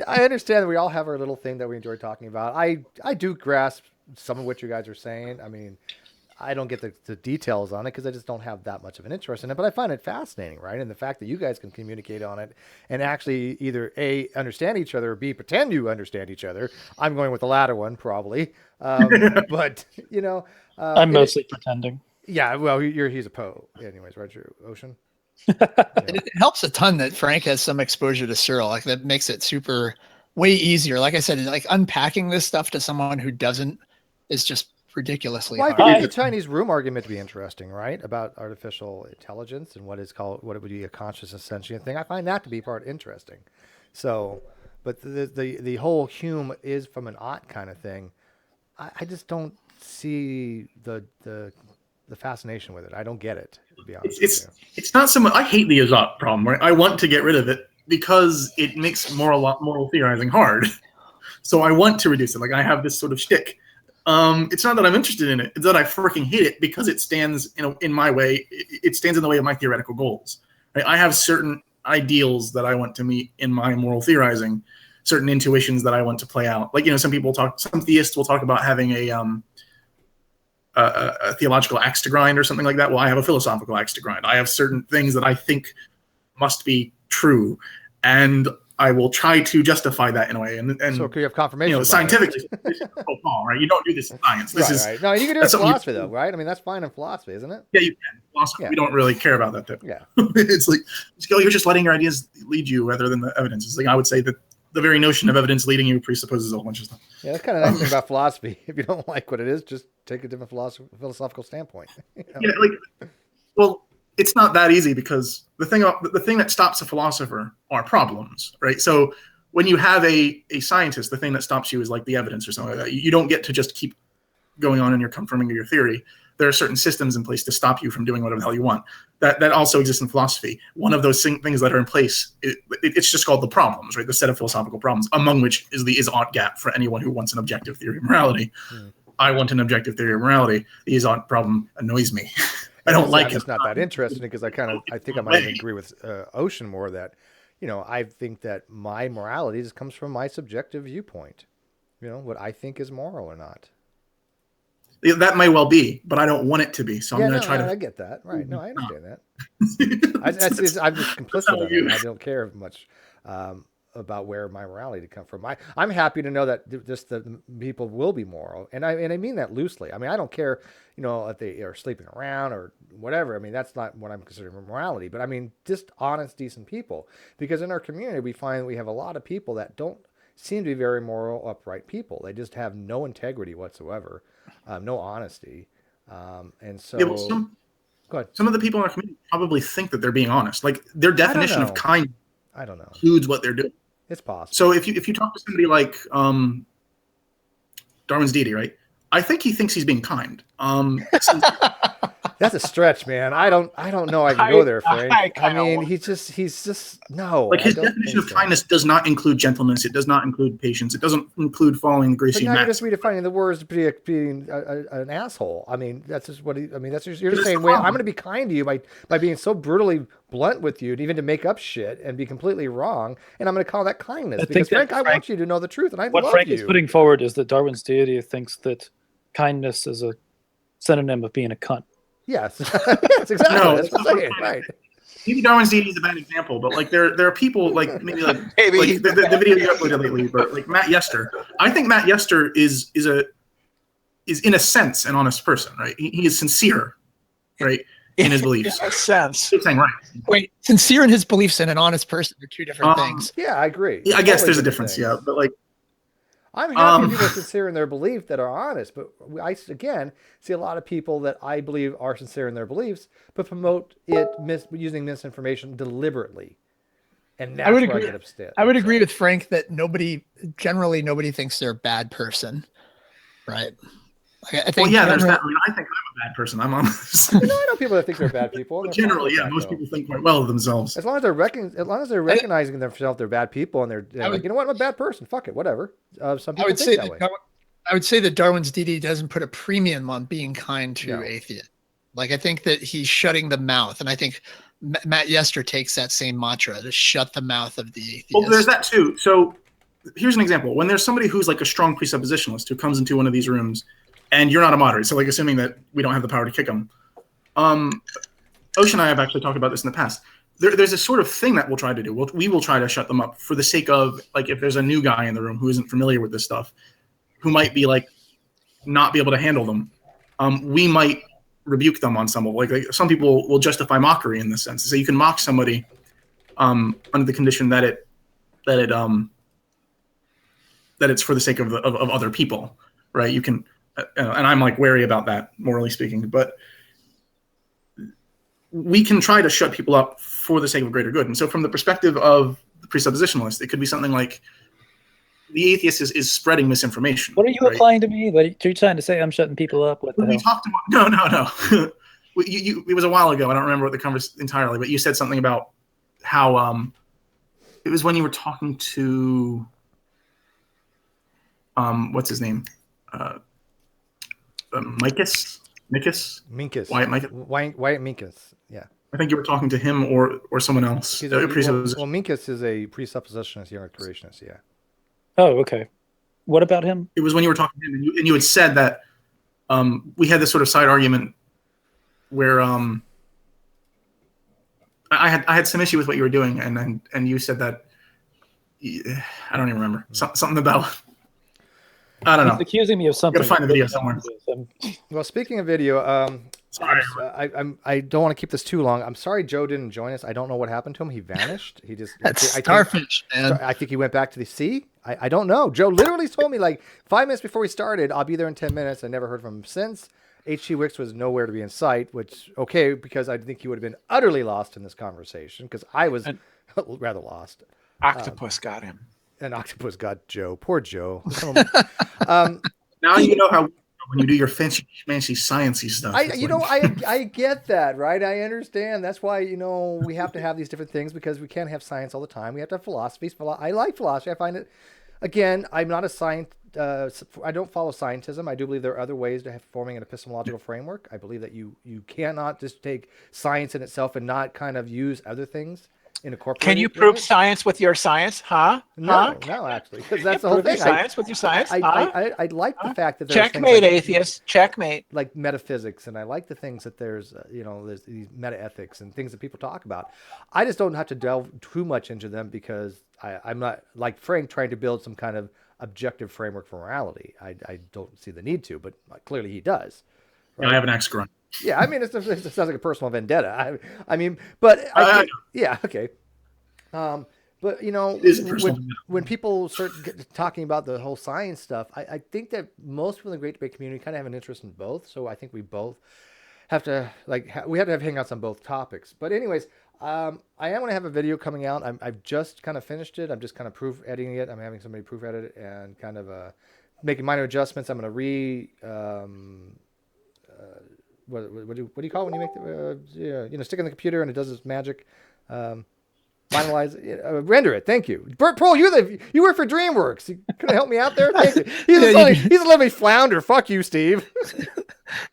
I understand that we all have our little thing that we enjoy talking about. I do grasp some of what you guys are saying. I mean, I don't get the details on it because I just don't have that much of an interest in it, but I find it fascinating, right? And the fact that you guys can communicate on it and actually either A, understand each other, or B, pretend you understand each other. I'm going with the latter one, probably. But, I'm mostly pretending. Yeah, well, he's a Poe. Anyways, Roger Ocean. It helps a ton that Frank has some exposure to Cyril. Like that makes it way easier. Like I said, like unpacking this stuff to someone who doesn't is just ridiculously hard. I find the Chinese room argument to be interesting, right? About artificial intelligence and what it would be a conscious and sentient thing. I find that to be part interesting. So, but the whole Hume is from an ought kind of thing. I just don't see the fascination with it. I don't get it, to be honest. It's not so much. I hate the Azot problem, right? I want to get rid of it because it makes moral theorizing hard. So I want to reduce it. Like I have this sort of shtick. It's not that I'm interested in it. It's that I freaking hate it because it stands in my way. It stands in the way of my theoretical goals. Right? I have certain ideals that I want to meet in my moral theorizing, certain intuitions that I want to play out. Like, some theists will talk about having a theological axe to grind or something like that. Well, I have a philosophical axe to grind. I have certain things that I think must be true. And I will try to justify that in a way. And so can you have confirmation? you know, scientifically, Paul, right? You don't do this in science. This is right. No, you can do it in philosophy, though, right? I mean, that's fine in philosophy, isn't it? Yeah, you can. Philosophy, we don't really care about that, though. Yeah. It's like you're just letting your ideas lead you rather than the evidence. It's like I would say that the very notion of evidence leading you presupposes a whole bunch of stuff. Yeah, that's kind of nice thing about philosophy. If you don't like what it is, just take a different philosophical standpoint. You know? Yeah, like, well, it's not that easy because the thing that stops a philosopher are problems, right? So when you have a scientist, the thing that stops you is like the evidence or something like that. You don't get to just keep going on and you're confirming your theory. There are certain systems in place to stop you from doing whatever the hell you want. That also exists in philosophy. One of those things that are in place, it's just called the problems, right? The set of philosophical problems, among which is the is-ought gap for anyone who wants an objective theory of morality. I want an objective theory of morality. The is-ought problem annoys me. I don't like it. It's not that interesting because I think I might even agree with Ocean more that, you know, I think that my morality just comes from my subjective viewpoint. You know, what I think is moral or not. That may well be, but I don't want it to be. So I'm going to try to. I get that. Right. No, I understand that. I'm just complicit in it. I don't care much about where my morality comes from. I'm happy to know that just the people will be moral. And I mean that loosely. I mean, I don't care, you know, if they are sleeping around or whatever. I mean, that's not what I'm considering morality. But I mean, just honest, decent people. Because in our community, we find we have a lot of people that don't seem to be very moral, upright people. They just have no integrity whatsoever. No honesty, and so. Yeah, well, go ahead. Some of the people in our community probably think that they're being honest. Like their definition of kind, I don't know, includes what they're doing. It's possible. So if you talk to somebody like Darwin's deity, right? I think he thinks he's being kind. That's a stretch, man. I don't know. I can go there, Frank. I mean, he's just no. Like his definition of kindness does not include gentleness. It does not include patience. It doesn't include following the Grecian But now max. you're just redefining the words to being an asshole. I mean, that's just what he. I mean, that's just, you're just saying, "Wait, I'm going to be kind to you by being so brutally blunt with you, even to make up shit and be completely wrong." And I'm going to call that kindness because Frank, I want you to know the truth, and I love you. What Frank is putting forward is that Darwin's deity thinks that kindness is a synonym of being a cunt. Yes, yes, exactly. No, that's what I'm saying. Right. Maybe Darwin's deity is a bad example, but like there are people like maybe like, like the video you uploaded lately, but like Matt Yester. I think Matt Yester is in a sense an honest person, right? He is sincere, right, in his beliefs. In a sense. You're saying right. Wait, sincere in his beliefs and an honest person are two different things. Yeah, I agree. Yeah, I guess there's a difference, yeah, but like. I'm happy people are sincere in their belief that are honest, but I again see a lot of people that I believe are sincere in their beliefs, but promote it using misinformation deliberately, and that's where I get upset. I would agree with Frank that generally nobody thinks they're a bad person, right? Like, I think well, yeah, there's that. I mean, I think I'm a bad person. I'm honest. I know people that think they're bad people. But generally, yeah, most people think quite well of themselves. As long as they're recognizing themselves, they're bad people, and they're like, you know what, I'm a bad person. Fuck it, whatever. Some people think that way. I would say that Darwin's deity doesn't put a premium on being kind to atheists. Like I think that he's shutting the mouth, and I think Matt Yester takes that same mantra to shut the mouth of the atheist. Well, there's that too. So here's an example. When there's somebody who's like a strong presuppositionalist who comes into one of these rooms. And you're not a moderate, so like assuming that we don't have the power to kick them. Ocean and I have actually talked about this in the past. There's a sort of thing that we'll try to do. We will try to shut them up for the sake of like if there's a new guy in the room who isn't familiar with this stuff, who might be like not be able to handle them. We might rebuke them on some like some people will justify mockery in this sense. So you can mock somebody under the condition that it's for the sake of other people, right? You can. And I'm like wary about that, morally speaking, but we can try to shut people up for the sake of greater good. And so from the perspective of the presuppositionalist, it could be something like the atheist is spreading misinformation. What are you applying to me? What are you trying to say? I'm shutting people up? What the hell? We talked about, no. It was a while ago. I don't remember what the conversation entirely, but you said something about how it was when you were talking to what's his name? Minkus? Wyatt Minkus. Yeah. I think you were talking to him or someone else. Minkus is a presuppositionist, you're a creationist. Yeah. Oh, okay. What about him? It was when you were talking to him, and you had said that we had this sort of side argument where I had some issue with what you were doing, and you said that Yeah, I don't even remember. Something about. I don't He's know. accusing me of something. Gotta find the video I don't know somewhere. what it is. Well, speaking of video, Sorry. I don't want to keep this too long. I'm sorry Joe didn't join us. I don't know what happened to him. He vanished. He just That's I think- starfish, man. I think he went back to the sea. I don't know. Joe literally told me like 5 minutes before we started, I'll be there in 10 minutes. I never heard from him since. H.G. Wicks was nowhere to be in sight, which, okay, because I think he would have been utterly lost in this conversation because I was rather lost. Octopus got him. And Octopus got Joe. Poor Joe. Now you know how when you do your fancy sciencey stuff. I get that, right? I understand. That's why, we have to have these different things because we can't have science all the time. We have to have philosophy. I like philosophy. I find it, again, I'm not a science. I don't follow scientism. I do believe there are other ways to have forming an epistemological framework. I believe that you cannot just take science in itself and not kind of use other things in a corporate. Can you prove science with your science? Huh? No, actually, because that's the whole thing. Science with your science. I like the fact that there's checkmate, atheists. Checkmate. Like metaphysics, and I like the things that there's there's these meta ethics and things that people talk about. I just don't have to delve too much into them because I'm not like Frank trying to build some kind of objective framework for morality. I don't see the need to, but clearly he does. Right? Yeah, I have an ex-grunt. Yeah, I mean, it sounds like a personal vendetta. Yeah, okay. But when people start talking about the whole science stuff, I think that most people in the Great Debate community kind of have an interest in both. So I think we both have to we have to have hangouts on both topics. But anyways, I am going to have a video coming out. I've just kind of finished it. I'm just kind of proof editing it. I'm having somebody proof edit it and kind of making minor adjustments. I'm going to what do you call it when you make the stick in the computer and it does its magic. Finalize it, render it. Thank you, Bert Poole. You work for DreamWorks. You could have helped me out there. Thank you. He's let me flounder. Fuck you, Steve.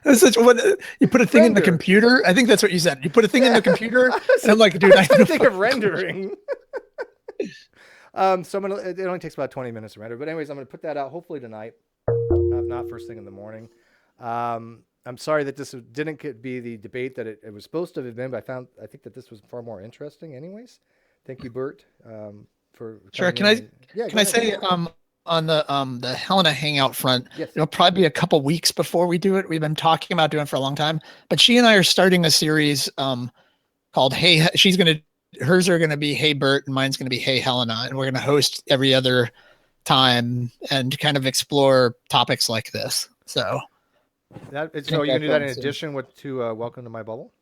That's you put a thing in the computer. I think that's what you said. You put a thing in the computer, and I'm like, dude, I think of rendering. So it only takes about 20 minutes to render. But anyways, I'm gonna put that out hopefully tonight, not first thing in the morning. I'm sorry that this didn't be the debate that it was supposed to have been, but I think that this was far more interesting anyways. Thank you, Bert, for sure. Can I say on the Helena Hangout front, yes. It'll probably be a couple weeks before we do it. We've been talking about doing it for a long time, but she and I are starting a series called Hey. Hers are gonna be Hey Bert, and mine's gonna be Hey Helena, and we're gonna host every other time and kind of explore topics like this. So you're gonna do that in addition to Welcome to My Bubble?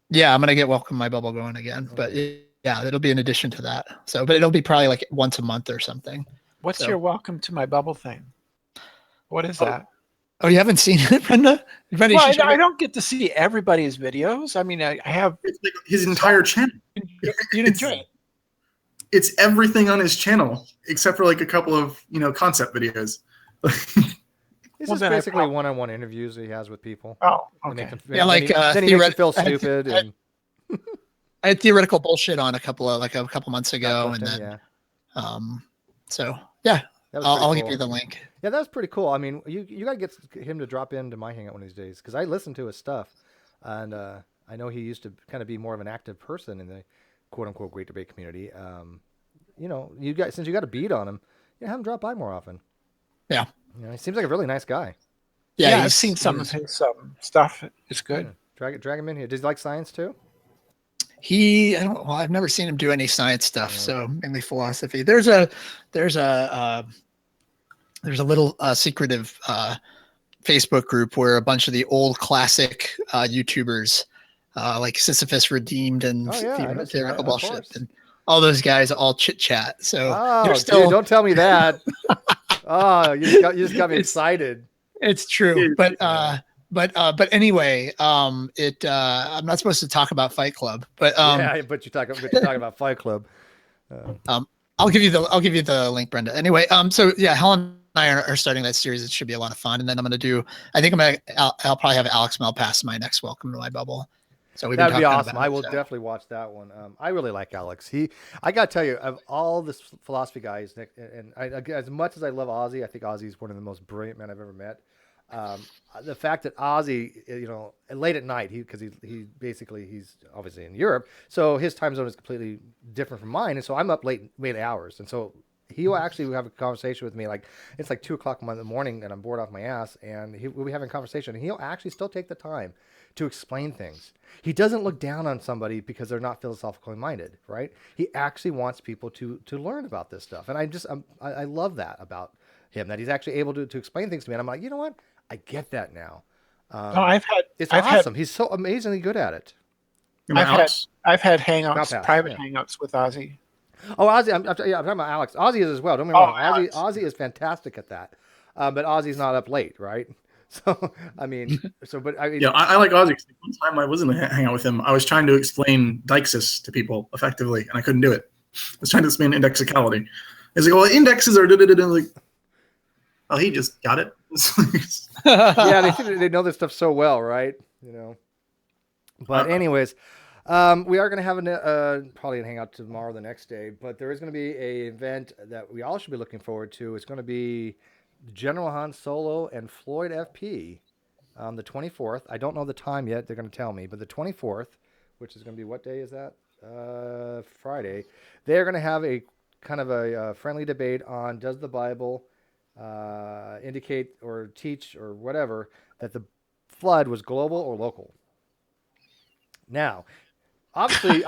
Yeah, I'm gonna get Welcome to My Bubble going again, but yeah, it'll be in addition to that. So, but it'll be probably like once a month or something. What's your Welcome to My Bubble thing? What is that? Oh, you haven't seen it, Brenda? Well, I don't get to see everybody's videos. I mean, I have it's like his entire channel. You'd enjoy it. It's everything on his channel except for like a couple of concept videos. This is basically one-on-one interviews he has with people. Oh, okay. Then he makes you feel stupid. I had theoretical bullshit on a couple months ago, and then, so yeah, I'll give you the link. Yeah, that was pretty cool. I mean, you gotta get him to drop into my hangout one of these days because I listen to his stuff, and I know he used to kind of be more of an active person in the quote-unquote Great Debate community. Since you got a beat on him, have him drop by more often. Yeah. He seems like a really nice guy. Yeah, I've seen some of his stuff. It's good. Yeah. Drag him in here. Does he like science too? I've never seen him do any science stuff. So mainly philosophy. There's a little secretive Facebook group where a bunch of the old classic YouTubers like Sisyphus Redeemed and theoretical bullshit and all those guys all chit chat. So dude, don't tell me that. Oh, you just got me excited. It's true, but anyway, I'm not supposed to talk about Fight Club, but but you're talking about Fight Club. I'll give you the link, Brenda. Anyway, so yeah, Helen and I are starting that series. It should be a lot of fun, and then I'll probably have Alex Malpass my next Welcome to My Bubble. So that'd be awesome. I will definitely watch that one. I really like Alex. I got to tell you, of all the philosophy guys, as much as I love Ozzy, I think Ozzy's one of the most brilliant men I've ever met. The fact that Ozzy, late at night, because he's obviously in Europe, so his time zone is completely different from mine, and so I'm up late hours, and so He'll actually have a conversation with me. Like it's like 2 o'clock in the morning, and I'm bored off my ass, and we'll be having a conversation. And he'll actually still take the time to explain things. He doesn't look down on somebody because they're not philosophically minded, right? He actually wants people to learn about this stuff, and I love that about him, that he's actually able to explain things to me. And I'm like, you know what? I get that now. No, It's I've awesome. He's so amazingly good at it. I've had hangouts, Malpass, private yeah. hangouts with Ozzy. Oh, Ozzy, I'm talking about Alex. Ozzy is as well. Don't get me wrong. Alex. Ozzy is fantastic at that. But Ozzy's not up late, right? So, I mean, Yeah, I like Ozzy. One time I was in a hangout with him. I was trying to explain deixis to people effectively, and I couldn't do it. I was trying to explain indexicality. He's like, well, indexes are da-da-da-da. Like, oh, he just got it. yeah, they know this stuff so well, right? You know. But anyways, we are going to have probably a hangout tomorrow, the next day. But there is going to be an event that we all should be looking forward to. It's going to be General Han Solo and Floyd FP on the 24th. I don't know the time yet. They're going to tell me. But the 24th, which is going to be, what day is that? Friday. They're going to have a kind of a friendly debate on, does the Bible indicate or teach or whatever that the flood was global or local? Now, obviously,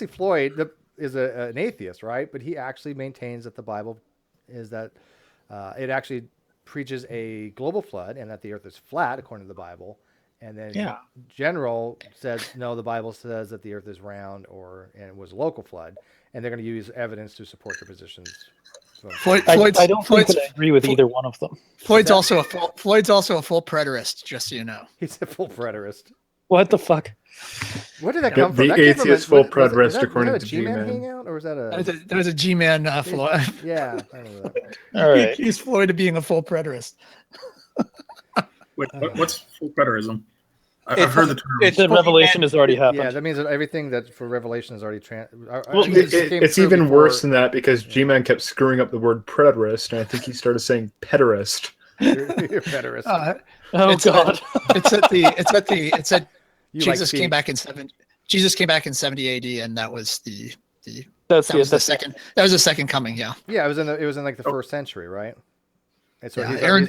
Floyd is an atheist, right? But he actually maintains that the Bible is that it actually preaches a global flood and that the Earth is flat according to the Bible. And then General says no, the Bible says that the Earth is round, and it was a local flood, and they're going to use evidence to support their positions. I don't think that I agree with either one of them. Floyd's also a full preterist, just so you know. He's a full preterist. What the fuck? Where did that come from? The atheist full preterist, according to G-Man G-Man. hangout, or was that a? That was a G-Man Floyd. Yeah. I don't know. All right. He's Floyd to being a full preterist. Wait, what's full preterism? I've heard the term. The revelation has already happened. Yeah, that means that everything that for Revelation is already Well, it's even worse than that because G-Man kept screwing up the word preterist, and I think he started saying pederast. You're preterist. God! It's at Jesus like came back in 70 AD, and that was the second coming. Yeah. Yeah, it was in like the first century, right? And so Yeah, Aaron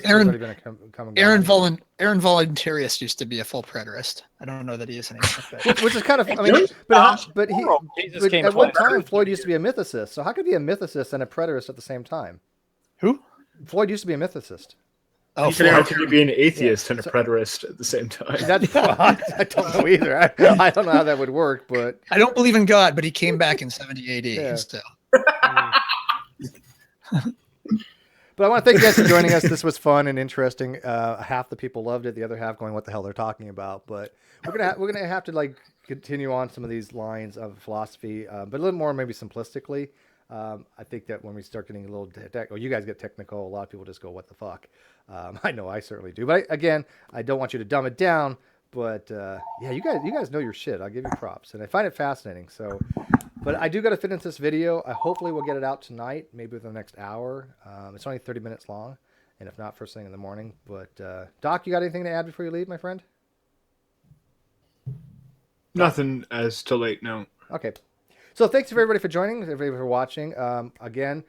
Voluntarius used to be a full preterist. I don't know that he is anymore. which is kind of, I mean, but at one time Floyd used to be a mythicist. So how could he be a mythicist and a preterist at the same time? Who? Floyd used to be a mythicist. Oh, how can you be an atheist and a preterist at the same time? I don't know either. I don't know how that would work, but I don't believe in God, but he came back in 70 AD. Yeah. Still. But I want to thank you guys for joining us. This was fun and interesting. Half the people loved it, the other half going, "What the hell they're talking about?" But we're gonna have to like continue on some of these lines of philosophy, but a little more maybe simplistically. I think that when we start getting a little you guys get technical, a lot of people just go, "What the fuck?" I know I certainly do. But I don't want you to dumb it down. But yeah, you guys know your shit. I'll give you props, and I find it fascinating. So. But I do got to fit into this video. Hopefully we'll get it out tonight, maybe within the next hour. It's only 30 minutes long, and if not, first thing in the morning. But Doc, you got anything to add before you leave, my friend? Nothing as to late, no. Okay. So thanks everybody for joining, everybody for watching. Again,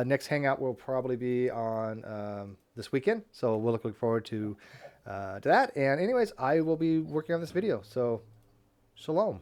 next hangout will probably be on this weekend, so we'll look forward to that. And anyways, I will be working on this video. So, shalom.